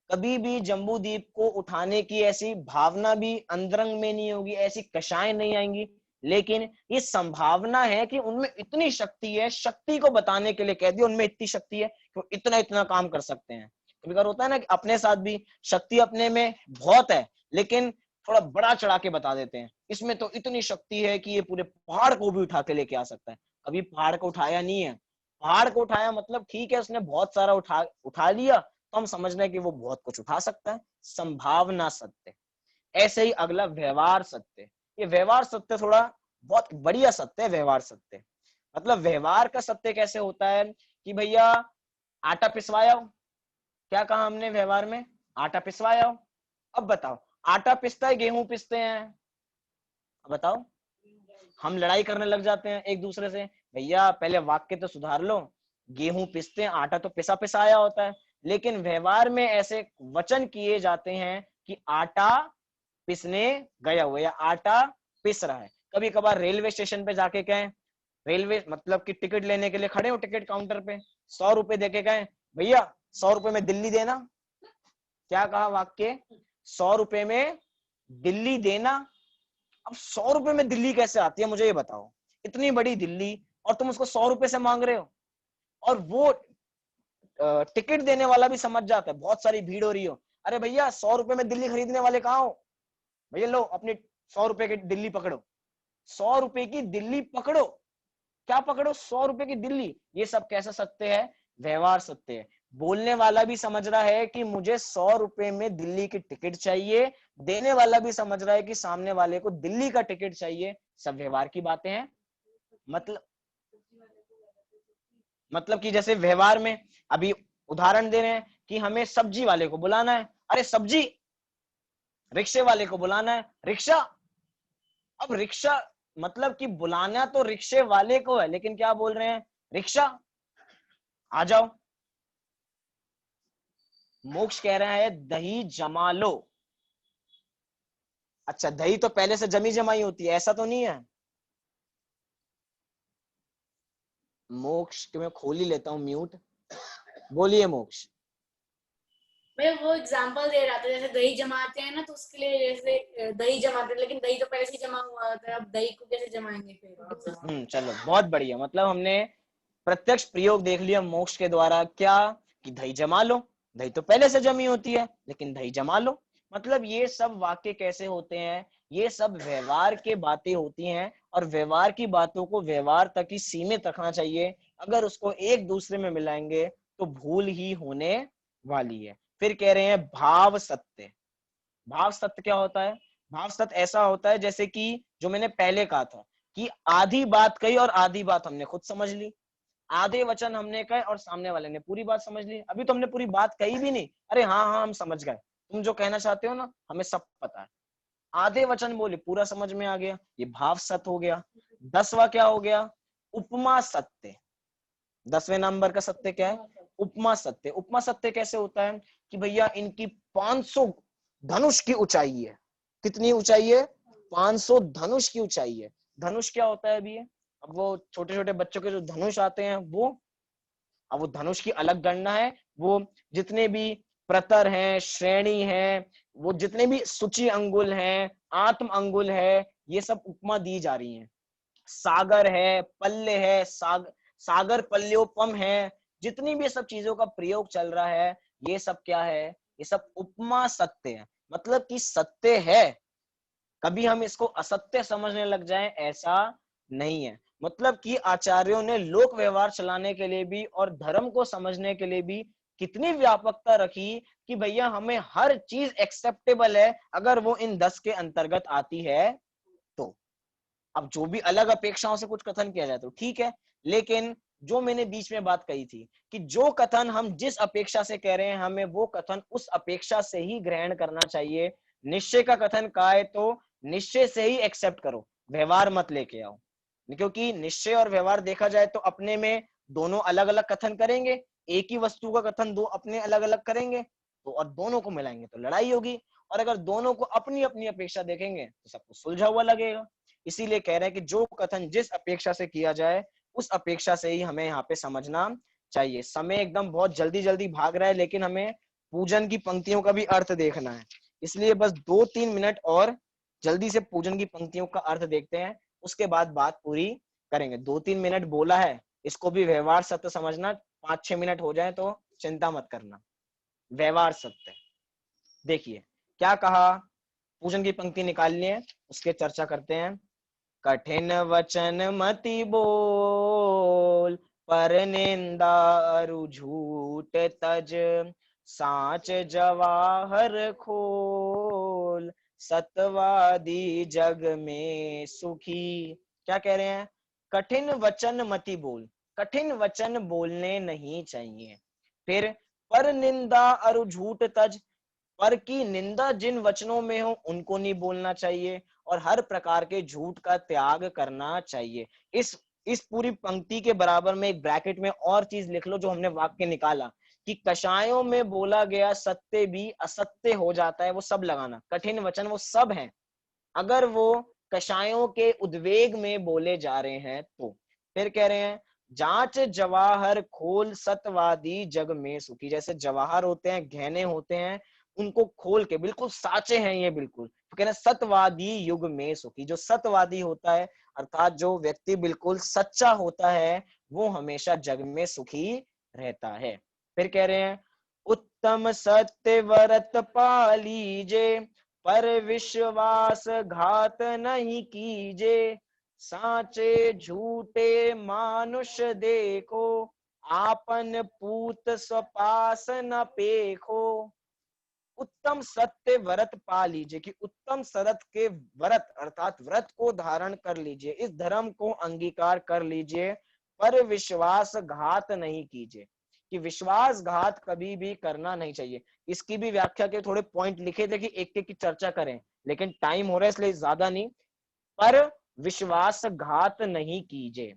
कभी भी जम्बू द्वीप को उठाने की ऐसी भावना भी अंतरंग में नहीं होगी, ऐसी कषाएं नहीं आएंगी। लेकिन ये संभावना है कि उनमें इतनी शक्ति है, शक्ति को बताने के लिए कह दिया उनमें इतनी शक्ति है कि वो इतना इतना काम कर सकते हैं। कभी कभार होता है ना कि अपने साथ भी शक्ति अपने में बहुत है, लेकिन थोड़ा बड़ा चढ़ा के बता देते हैं, इसमें तो इतनी शक्ति है कि ये पूरे पहाड़ को भी उठा के लेके आ सकता है। कभी पहाड़ को उठाया नहीं है। पहाड़ को उठाया मतलब ठीक है उसने बहुत सारा उठा लिया, तो हम समझ रहे हैं कि वो बहुत कुछ उठा सकता है। संभावना सत्य। ऐसे ही अगला व्यवहार सत्य। ये व्यवहार सत्य थोड़ा बहुत बढ़िया सत्य है। व्यवहार सत्य मतलब व्यवहार का सत्य कैसे होता है कि भैया आटा पिसवाया हो, क्या कहा हमने व्यवहार में? आटा पिसवाया हो। अब बताओ आटा पिसता है गेहूं पिसते हैं? अब बताओ। हम लड़ाई करने लग जाते हैं एक दूसरे से, भैया पहले वाक्य तो सुधार लो, गेहूं पिसते हैं, आटा तो पिसा पिसाया होता है। लेकिन व्यवहार में ऐसे वचन किए जाते हैं कि आटा पिसने गया हुआ या आटा पिस रहा है। कभी कभार रेलवे स्टेशन पे जाके कहें, रेलवे मतलब कि टिकट लेने के लिए खड़े हो टिकट काउंटर पे, 100 रुपए देके कहें भैया 100 रुपए में दिल्ली देना। क्या कहा वाक्य? 100 रुपए में दिल्ली देना। अब 100 रुपए में दिल्ली कैसे आती है मुझे ये बताओ? इतनी बड़ी दिल्ली और तुम उसको 100 रुपए से मांग रहे हो। और वो टिकट देने वाला भी समझ जाता है, बहुत सारी भीड़ हो रही हो, अरे भैया 100 रुपए में दिल्ली खरीदने वाले कहाँ हो? भैया लो अपनी 100 रुपए की दिल्ली पकड़ो, 100 रुपए की दिल्ली पकड़ो। क्या पकड़ो? 100 रुपए की दिल्ली। ये सब कैसा सत्य है? व्यवहार सत्य है। बोलने वाला भी समझ रहा है कि मुझे 100 रुपए में दिल्ली की टिकट चाहिए, देने वाला भी समझ रहा है कि सामने वाले को दिल्ली का टिकट चाहिए। सब व्यवहार की बातें हैं। मतलब कि जैसे व्यवहार में अभी उदाहरण दे रहे हैं कि हमें सब्जी वाले को बुलाना है, अरे सब्जी। रिक्शे वाले को बुलाना है, रिक्शा। अब रिक्शा मतलब कि बुलाना तो रिक्शे वाले को है, लेकिन क्या बोल रहे हैं? रिक्शा आ जाओ। मोक्ष कह रहा है दही जमा लो। अच्छा दही तो पहले से जमी जमाई होती है, ऐसा तो नहीं है? मोक्ष के मैं खोल ही लेता हूं म्यूट। बोलिए मोक्ष। मैं वो एग्जांपल दे रहा था, जैसे दही जमाते हैं ना, तो उसके लिए जैसे दही जमाते हैं, लेकिन दही तो पहले से ही जमा हुआ होता है, अब दही को कैसे जमाएंगे फिर। चलो बहुत बढ़िया, मतलब हमने प्रत्यक्ष प्रयोग देख लिया मोक्ष के द्वारा, क्या कि दही जमा लो, दही तो पहले से जमी होती है लेकिन दही जमा लो। मतलब ये सब वाक्य कैसे होते हैं, ये सब व्यवहार के बातें होती हैं, और व्यवहार की बातों को व्यवहार तक ही सीमित रखना चाहिए। अगर उसको एक दूसरे में मिलाएंगे तो भूल ही होने वाली है। फिर कह रहे हैं भाव सत्य। भाव सत्य क्या होता है? भाव सत्य ऐसा होता है जैसे कि जो मैंने पहले कहा था कि आधी बात कही और आधी बात हमने खुद समझ ली, आधे वचन हमने कहे और सामने वाले ने पूरी बात समझ ली। अभी तो हमने पूरी बात कही भी नहीं, अरे हाँ हाँ हम समझ गए, तुम जो कहना चाहते हो ना हमें सब पता है। आधे वचन बोले, पूरा समझ में आ गया, ये भाव सत्य हो गया। 10वां क्या हो गया? उपमा सत्य। 10वें नंबर का सत्य क्या है? उपमा सत्य। उपमा सत्य कैसे होता है कि भैया इनकी 500 धनुष की ऊंचाई है। कितनी ऊंचाई है? 500 धनुष की ऊंचाई है। धनुष क्या होता है अभी? अब वो छोटे छोटे बच्चों के जो धनुष आते हैं वो, अब वो धनुष की अलग गणना है। वो जितने भी प्रतर हैं, श्रेणी है, वो जितने भी सूची अंगुल हैं, आत्म अंगुल है, ये सब उपमा दी जा रही है। सागर है, पल्ले है, सागर पल्योपम है, जितनी भी सब चीजों का प्रयोग चल रहा है, ये सब क्या है? ये सब उपमा सत्य है। मतलब कि सत्य है, कभी हम इसको असत्य समझने लग जाएं ऐसा नहीं है। मतलब कि आचार्यों ने लोक व्यवहार चलाने के लिए भी और धर्म को समझने के लिए भी कितनी व्यापकता रखी कि भैया हमें हर चीज एक्सेप्टेबल है अगर वो इन 10 के अंतर्गत आती है तो। अब जो भी अलग अपेक्षाओं से कुछ कथन किया जाए तो ठीक है, लेकिन जो मैंने बीच में बात कही थी कि जो कथन हम जिस अपेक्षा से कह रहे हैं, हमें वो कथन उस अपेक्षा से ही ग्रहण करना चाहिए। निश्चय का कथन का है तो निश्चय से ही एक्सेप्ट करो, व्यवहार मत लेके आओ। क्योंकि निश्चय और व्यवहार देखा जाए तो अपने में दोनों अलग अलग कथन करेंगे, एक ही वस्तु का कथन दो अपने अलग अलग करेंगे तो, और दोनों को मिलाएंगे तो लड़ाई होगी। और अगर दोनों को अपनी अपनी अपेक्षा देखेंगे तो सबको सुलझा हुआ लगेगा। इसीलिए कह रहे हैं कि जो कथन जिस अपेक्षा से किया जाए उस अपेक्षा से ही हमें यहाँ पे समझना चाहिए। समय एकदम बहुत जल्दी जल्दी भाग रहा है, लेकिन हमें पूजन की पंक्तियों का भी अर्थ देखना है, इसलिए बस 2-3 मिनट और जल्दी से पूजन की पंक्तियों का अर्थ देखते हैं, उसके बाद बात पूरी करेंगे। 2-3 मिनट बोला है, इसको भी व्यवहार सत्य समझना। 5-6 मिनट हो जाए तो चिंता मत करना। व्यवहार सत्य देखिए क्या कहा, पूजन की पंक्ति निकालनी है, उसके चर्चा करते हैं। कठिन वचन मति बोल, पर निंदा अरु झूठ तज, साच जवाहर खोल, सतवादी जग में सुखी। क्या कह रहे हैं? कठिन वचन मति बोल, कठिन वचन बोलने नहीं चाहिए। फिर पर निंदा अरु झूठ तज, पर की निंदा जिन वचनों में हो उनको नहीं बोलना चाहिए, और हर प्रकार के झूठ का त्याग करना चाहिए। इस पूरी पंक्ति के बराबर में एक ब्रैकेट में और चीज लिख लो जो हमने वाक्य निकाला कि कषायों में बोला गया सत्य भी असत्य हो जाता है, वो सब लगाना। कठिन वचन वो सब हैं अगर वो कषायों के उद्वेग में बोले जा रहे हैं तो। फिर कह रहे हैं जांच जवाहर खोल, सतवादी जग में सुखी। जैसे जवाहर होते हैं, गहने होते हैं, उनको खोल के बिल्कुल साचे हैं ये बिल्कुल, तो कह रहे हैं सतवादी युग में सुखी। जो सतवादी होता है अर्थात जो व्यक्ति बिल्कुल सच्चा होता है वो हमेशा जग में सुखी रहता है। फिर कह रहे हैं उत्तम सत्य व्रत पालीजे, पर विश्वास घात नहीं कीजे, साचे झूठे मानुष देखो, आपन पूत स्वपास न पेखो। उत्तम सत्य व्रत पा लीजिए कि उत्तम सत्य के व्रत अर्थात व्रत को धारण कर लीजिए, इस धर्म को अंगीकार कर लीजिए, पर विश्वासघात नहीं कीजिए, कि विश्वासघात कभी भी करना नहीं चाहिए। इसकी भी व्याख्या के थोड़े पॉइंट लिखे थे कि एक एक की चर्चा करें, लेकिन टाइम हो रहा है इसलिए ज्यादा नहीं। पर विश्वासघात नहीं कीजिए।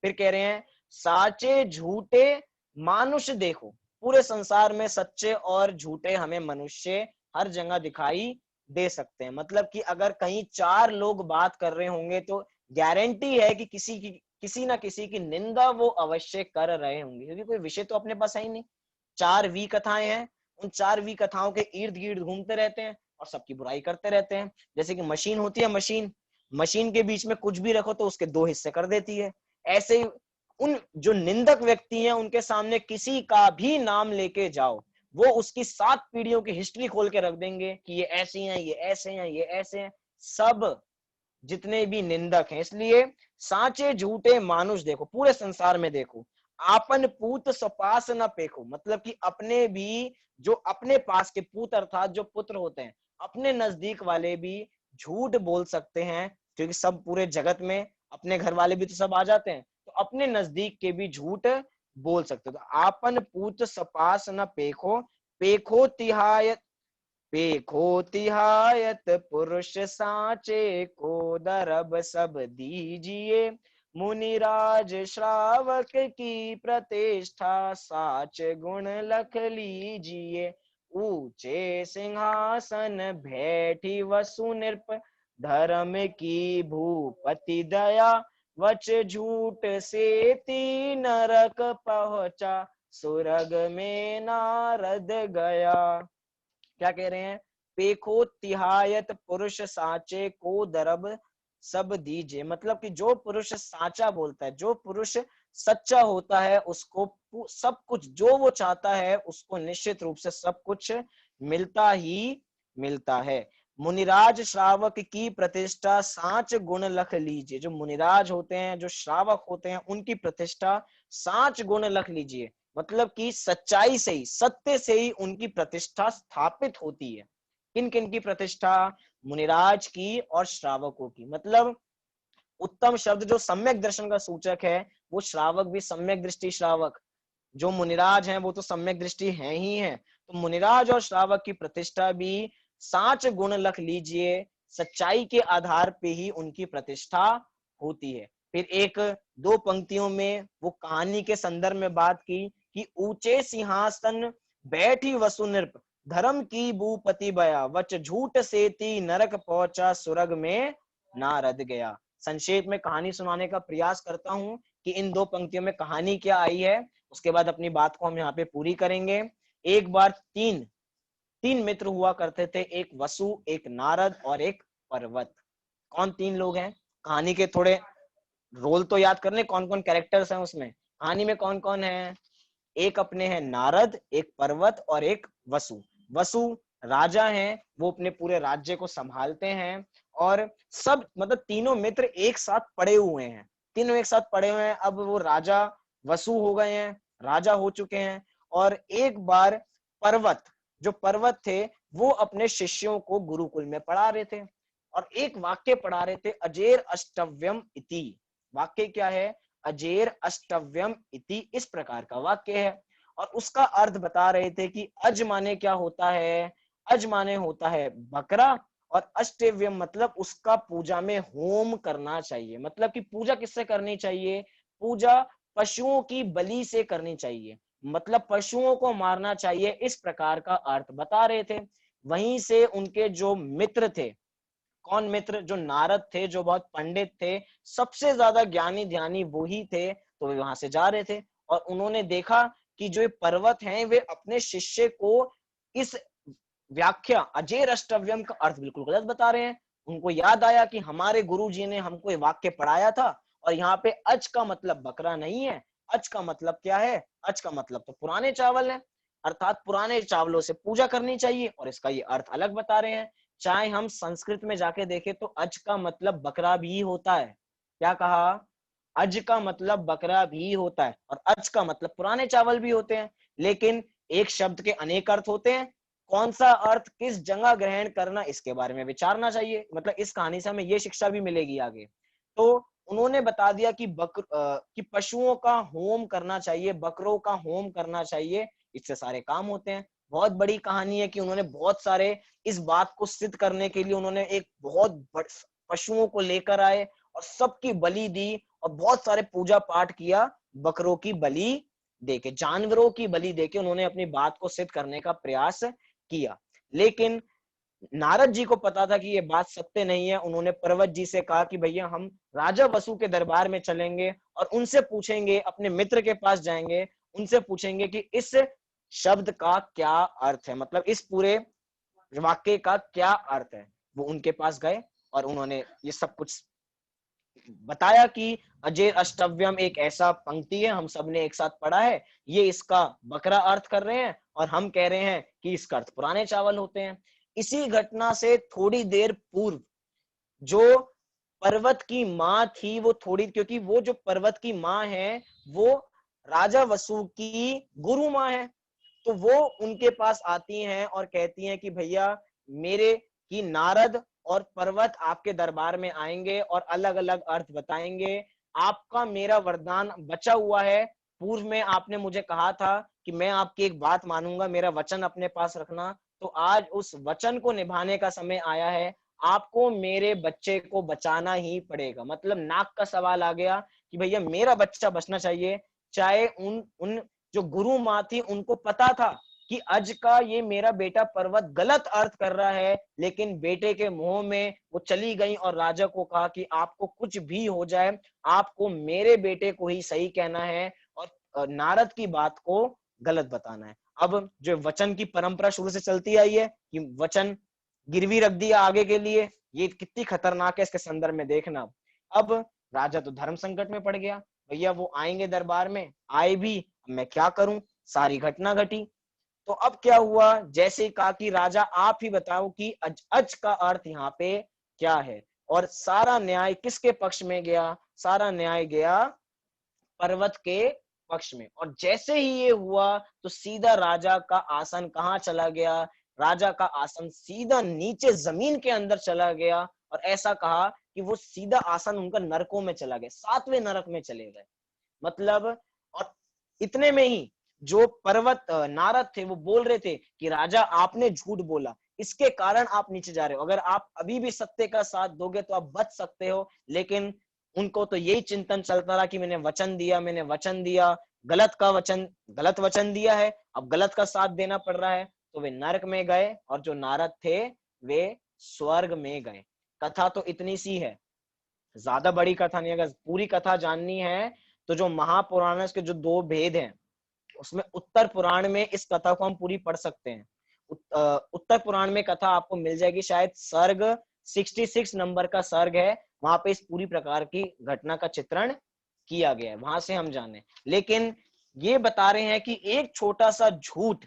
फिर कह रहे हैं साचे झूठे मानुष देखो, पूरे संसार में सच्चे और झूठे हमें मनुष्य हर जगह दिखाई दे सकते हैं। मतलब कि अगर कहीं 4 लोग बात कर रहे होंगे तो गारंटी है कि किसी ना किसी की निंदा वो अवश्य कर रहे होंगे, क्योंकि कोई विषय तो अपने पास है ही नहीं। 4 वी कथाएं हैं, उन 4 वी कथाओं के इर्द गिर्द घूमते रहते हैं और सबकी बुराई करते रहते हैं। जैसे कि मशीन होती है, मशीन के बीच में कुछ भी रखो तो उसके 2 हिस्से कर देती है। ऐसे ही उन जो निंदक व्यक्ति हैं उनके सामने किसी का भी नाम लेके जाओ, वो उसकी 7 पीढ़ियों की हिस्ट्री खोल के रख देंगे कि ये ऐसे हैं, ये ऐसे हैं, ये ऐसे हैं, सब जितने भी निंदक हैं। इसलिए साचे झूठे मानुष देखो, पूरे संसार में देखो, आपन पूत सपास न पेखो, मतलब कि अपने भी जो अपने पास के पूत अर्थात जो पुत्र होते हैं, अपने नजदीक वाले भी झूठ बोल सकते हैं, क्योंकि सब पूरे जगत में अपने घर वाले भी तो सब आ जाते हैं, तो अपने नजदीक के भी झूठ बोल सकते हो। तो आपन पूत सपास न पेखो, पेखो तिहाय पेखो तिहायत पुरुष साचे को दरब सब दीजिए, मुनिराज श्रावक की प्रतिष्ठा साच गुण लख लीजिए, ऊंचे सिंहासन बैठी वसु नृप, धर्म की भूपति दया, वच झूठ से ती नरक पहुंचा, सुरग में नारद गया। क्या कह रहे हैं? पेखो तिहायत पुरुष साचे को दरब सब दीजिए, मतलब कि जो पुरुष साचा बोलता है, जो पुरुष सच्चा होता है, उसको सब कुछ जो वो चाहता है उसको निश्चित रूप से सब कुछ मिलता ही मिलता है। मुनिराज श्रावक की प्रतिष्ठा साच गुण लख लीजिए, जो मुनिराज होते हैं, जो श्रावक होते हैं, उनकी प्रतिष्ठा साच गुण लख लीजिए, मतलब कि सच्चाई से ही, सत्य से ही उनकी प्रतिष्ठा स्थापित होती है। किन किन की प्रतिष्ठा? मुनिराज की और श्रावकों की। मतलब उत्तम शब्द जो सम्यक दर्शन का सूचक है, वो श्रावक भी सम्यक दृष्टि श्रावक, जो मुनिराज हैं वो तो सम्यक दृष्टि है ही है, तो मुनिराज और श्रावक की प्रतिष्ठा भी साच गुण लख लीजिए, सच्चाई के आधार पे ही उनकी प्रतिष्ठा होती है। फिर एक दो पंक्तियों में वो कहानी के संदर्भ में बात की कि ऊंचे सिंहासन बैठी वसु नृप, धर्म की भूपति बया, वच झूठ सेती नरक पहुंचा, सुरग में नारद गया। संक्षेप में कहानी सुनाने का प्रयास करता हूं कि इन दो पंक्तियों में कहानी क्या आई है, उसके बाद अपनी बात को हम यहाँ पे पूरी करेंगे। एक बार तीन तीन मित्र हुआ करते थे, एक वसु, एक नारद और एक पर्वत। कौन तीन लोग हैं? कहानी के थोड़े रोल तो याद करने, कौन कौन कैरेक्टर्स हैं उसमें, कहानी में कौन कौन है? एक अपने हैं नारद, एक पर्वत और एक वसु। वसु राजा हैं, वो अपने पूरे राज्य को संभालते हैं, और सब मतलब तीनों मित्र एक साथ पड़े हुए हैं, तीनों एक साथ पड़े हुए हैं। अब वो राजा वसु हो गए हैं, राजा हो चुके हैं। और एक बार पर्वत, जो पर्वत थे, वो अपने शिष्यों को गुरुकुल में पढ़ा रहे थे, और एक वाक्य पढ़ा रहे थे, अजेर अष्टव्यम इति। वाक्य क्या है? अजेर अष्टव्यम इति, इस प्रकार का वाक्य है। और उसका अर्थ बता रहे थे कि अज माने क्या होता है? अज माने होता है बकरा, और अष्टव्यम मतलब उसका पूजा में होम करना चाहिए। मतलब कि पूजा किससे करनी चाहिए? पूजा पशुओं की बलि से करनी चाहिए, मतलब पशुओं को मारना चाहिए, इस प्रकार का अर्थ बता रहे थे। वहीं से उनके जो मित्र थे, कौन मित्र? जो नारद थे, जो बहुत पंडित थे, सबसे ज्यादा ज्ञानी ध्यानी वो ही थे, तो वे वहां से जा रहे थे और उन्होंने देखा कि जो ये पर्वत हैं वे अपने शिष्य को इस व्याख्या अजेर अष्टव्यम का अर्थ बिल्कुल गलत बता रहे हैं। उनको याद आया कि हमारे गुरुजी ने हमको ये वाक्य पढ़ाया था, और यहाँ पे अज का मतलब बकरा नहीं है, अज का मतलब क्या है? अज का मतलब तो पुराने चावल है, अर्थात पुराने चावलों से पूजा करनी चाहिए, और इसका ये अर्थ अलग बता रहे हैं। चाहे हम संस्कृत में जाके देखें तो अज का मतलब बकरा भी होता है। क्या कहा? अज का मतलब बकरा भी होता है, और अज का मतलब पुराने चावल भी होते हैं। लेकिन एक शब्द के अनेक अर्थ होते हैं, कौन सा अर्थ किस जगह ग्रहण करना, इसके बारे में विचारना चाहिए। मतलब इस कहानी से हमें ये शिक्षा भी मिलेगी आगे। तो उन्होंने बता दिया कि कि पशुओं का होम करना चाहिए, बकरों का होम करना चाहिए, इससे सारे काम होते हैं। बहुत बड़ी कहानी है कि उन्होंने बहुत सारे इस बात को सिद्ध करने के लिए उन्होंने एक बहुत पशुओं को लेकर आए और सबकी बलि दी, और बहुत सारे पूजा पाठ किया, बकरों की बलि देके, जानवरों की बलि देके उन्होंने अपनी बात को सिद्ध करने का प्रयास किया। लेकिन नारद जी को पता था कि ये बात सत्य नहीं है। उन्होंने पर्वत जी से कहा कि भैया हम राजा वसु के दरबार में चलेंगे और उनसे पूछेंगे, अपने मित्र के पास जाएंगे, उनसे पूछेंगे कि इस शब्द का क्या अर्थ है, मतलब इस पूरे वाक्य का क्या अर्थ है। वो उनके पास गए और उन्होंने ये सब कुछ बताया कि अजय अष्टव्यम एक ऐसा पंक्ति है, हम सबने एक साथ पढ़ा है, ये इसका बकरा अर्थ कर रहे हैं और हम कह रहे हैं कि इसका अर्थ पुराने चावल होते हैं। इसी घटना से थोड़ी देर पूर्व जो पर्वत की माँ थी, वो थोड़ी, क्योंकि वो जो पर्वत की माँ है वो राजा वसु की गुरु माँ है, तो वो उनके पास आती हैं और कहती हैं कि भैया मेरे की नारद और पर्वत आपके दरबार में आएंगे और अलग अलग अर्थ बताएंगे। आपका मेरा वरदान बचा हुआ है, पूर्व में आपने मुझे कहा था कि मैं आपकी एक बात मानूंगा, मेरा वचन अपने पास रखना, तो आज उस वचन को निभाने का समय आया है, आपको मेरे बच्चे को बचाना ही पड़ेगा। मतलब नाक का सवाल आ गया कि भैया मेरा बच्चा बचना चाहिए, चाहे उन उन जो गुरु माँ थी उनको पता था कि आज का ये मेरा बेटा पर्वत गलत अर्थ कर रहा है, लेकिन बेटे के मुंह में वो चली गई और राजा को कहा कि आपको कुछ भी हो जाए, आपको मेरे बेटे को ही सही कहना है और नारद की बात को गलत बताना है। अब जो वचन की परंपरा शुरू से चलती आई है कि वचन गिरवी रख दिया आगे के लिए, ये कितनी खतरनाक है, इसके संदर्भ में देखना। अब राजा तो धर्म संकट में पड़ गया, भैया वो आएंगे दरबार में, आए भी, मैं क्या करूं, सारी घटना घटी। तो अब क्या हुआ, जैसे कहा कि राजा आप ही बताओ कि अज अज का अर्थ यहाँ पे क्या है, और सारा न्याय किसके पक्ष में गया, सारा न्याय गया पर्वत के पक्ष में। और जैसे ही ये हुआ तो सीधा राजा का आसन कहाँ चला गया, राजा का आसन सीधा नीचे जमीन के अंदर चला गया, और ऐसा कहा कि वो सीधा आसन उनका नरकों में चला गया, 7वें नरक में चले गए। मतलब, और इतने में ही जो पर्वत नारद थे वो बोल रहे थे कि राजा आपने झूठ बोला, इसके कारण आप नीचे जा रहे हो, अगर आप अभी भी सत्य का साथ दोगे तो आप बच सकते हो। लेकिन उनको तो यही चिंतन चलता रहा कि मैंने वचन दिया, गलत वचन दिया है, अब गलत का साथ देना पड़ रहा है, तो वे नरक में गए और जो नारद थे वे स्वर्ग में गए। कथा तो इतनी सी है, ज्यादा बड़ी कथा नहीं। अगर पूरी कथा जाननी है तो जो महापुराण के जो 2 भेद हैं उसमें उत्तर पुराण में इस कथा को हम पूरी पढ़ सकते हैं। उत्तर पुराण में कथा आपको मिल जाएगी, शायद सर्ग 66 नंबर का सर्ग है, वहां पे इस पूरी प्रकार की घटना का चित्रण किया गया है, वहां से हम जाने। लेकिन ये बता रहे हैं कि एक छोटा सा झूठ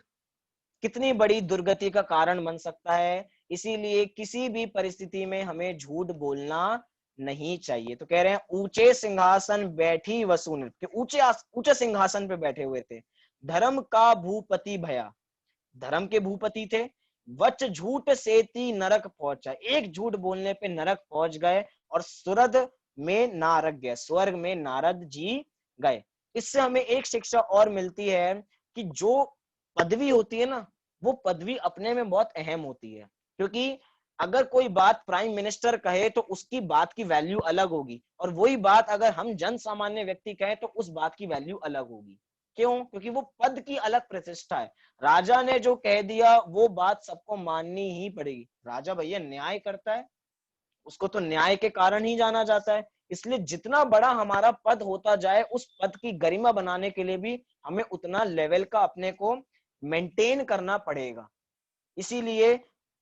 कितनी बड़ी दुर्गति का कारण बन सकता है, इसीलिए किसी भी परिस्थिति में हमें झूठ बोलना नहीं चाहिए। तो कह रहे हैं ऊंचे सिंहासन बैठी वसुन, ऊंचे सिंहासन पे बैठे हुए थे, धर्म का भूपति भया, धर्म के भूपति थे, वच झूठ सेती नरक पहुंचा, एक झूठ बोलने पे नरक पहुंच गए, और सुरद में नारक गए, स्वर्ग में नारद जी गए। इससे हमें एक शिक्षा और मिलती है कि जो पदवी होती है ना, वो पदवी अपने में बहुत अहम होती है, क्योंकि अगर कोई बात प्राइम मिनिस्टर कहे तो उसकी बात की वैल्यू अलग होगी, और वही बात अगर हम जन सामान्य व्यक्ति कहें तो उस बात की वैल्यू अलग होगी। क्यों? क्योंकि वो पद की अलग प्रतिष्ठा है। राजा ने जो कह दिया वो बात सबको माननी ही पड़ेगी, राजा भैया न्याय करता है, उसको तो न्याय के कारण ही जाना जाता है। इसलिए जितना बड़ा हमारा पद होता जाए, उस पद की गरिमा बनाने के लिए भी हमें उतना लेवल का अपने को मेंटेन करना पड़ेगा। इसीलिए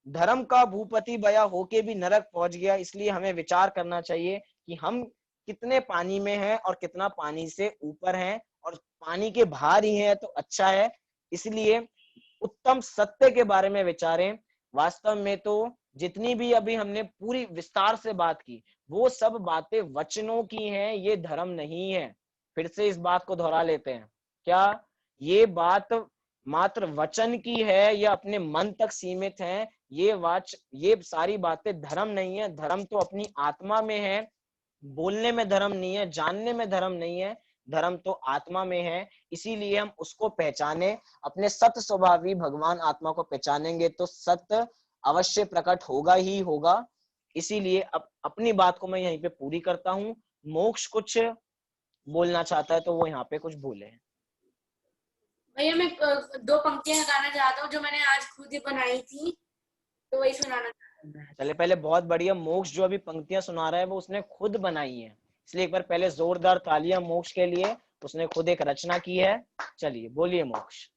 धर्म का भूपति भया होके भी नरक पहुंच गया, इसलिए हमें विचार करना चाहिए कि हम कितने पानी में हैं और कितना पानी से ऊपर हैं, और पानी के बाहर ही हैं तो अच्छा है। इसलिए उत्तम सत्य के बारे में विचारें। वास्तव में तो जितनी भी अभी हमने पूरी विस्तार से बात की, वो सब बातें वचनों की हैं, ये धर्म नहीं है। फिर से इस बात को दोहरा लेते हैं, क्या ये बात मात्र वचन की है या अपने मन तक सीमित है? ये सारी बातें धर्म नहीं है। धर्म तो अपनी आत्मा में है, बोलने में धर्म नहीं है, जानने में धर्म नहीं है, धर्म तो आत्मा में है। इसीलिए हम उसको पहचाने, अपने सत्य स्वभावी भगवान आत्मा को पहचानेंगे तो सत्य अवश्य प्रकट होगा ही होगा। इसीलिए अपनी बात को मैं यहीं पे पूरी करता हूँ। मोक्ष कुछ बोलना चाहता है तो वो यहाँ पे कुछ बोले। भैया मैं 2 पंक्तियां गाना चाहता हूँ जो मैंने आज खुद ही बनाई थी, तो वही सुनाना चाहता हूँ। चले पहले, बहुत बढ़िया। मोक्ष जो अभी पंक्तियां सुना रहा है वो उसने खुद बनाई है, इसलिए एक बार पहले जोरदार तालियां मोक्ष के लिए, उसने खुद एक रचना की है। चलिए बोलिए मोक्ष।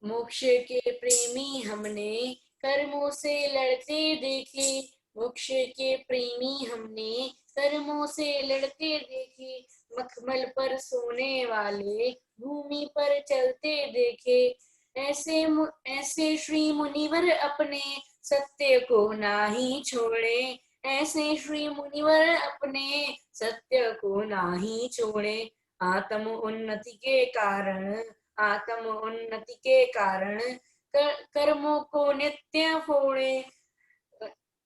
मोक्ष के प्रेमी हमने कर्मों से लड़ते देखे, मोक्ष के प्रेमी हमने कर्मों से लड़ते देखे, मखमल पर सोने वाले भूमि पर चलते देखे। ऐसे श्री मुनिवर अपने सत्य को नाही छोड़े, ऐसे श्री मुनिवर अपने सत्य को नाही छोड़े। आत्म उन्नति के कारण, आत्म उन्नति के कारण कर्मों को नित्य फोड़े।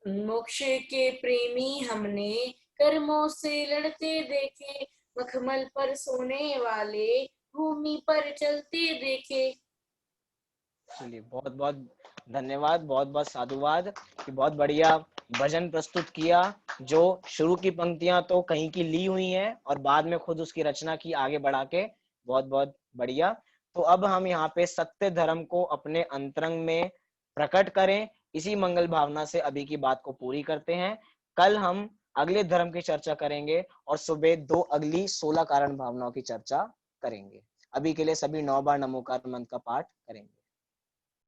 मोक्ष के प्रेमी हमने कर्मों से लड़ते देखे, मखमल पर सोने वाले भूमि पर चलते देखे। चलिए, बहुत बहुत धन्यवाद, बहुत बहुत साधुवाद कि बहुत बढ़िया भजन प्रस्तुत किया, जो शुरू की पंक्तियां तो कहीं की ली हुई हैं और बाद में खुद उसकी रचना की आगे बढ़ा के। बहुत बहुत बढ़िया। तो अब हम यहाँ पे सत्य धर्म को अपने अंतरंग में प्रकट करें, इसी मंगल भावना से अभी की बात को पूरी करते हैं। कल हम अगले धर्म की चर्चा करेंगे और सुबह 2 अगली 16 कारण भावनाओं की चर्चा करेंगे। अभी के लिए सभी 9 बार नमोकार मंत्र का पाठ करेंगे।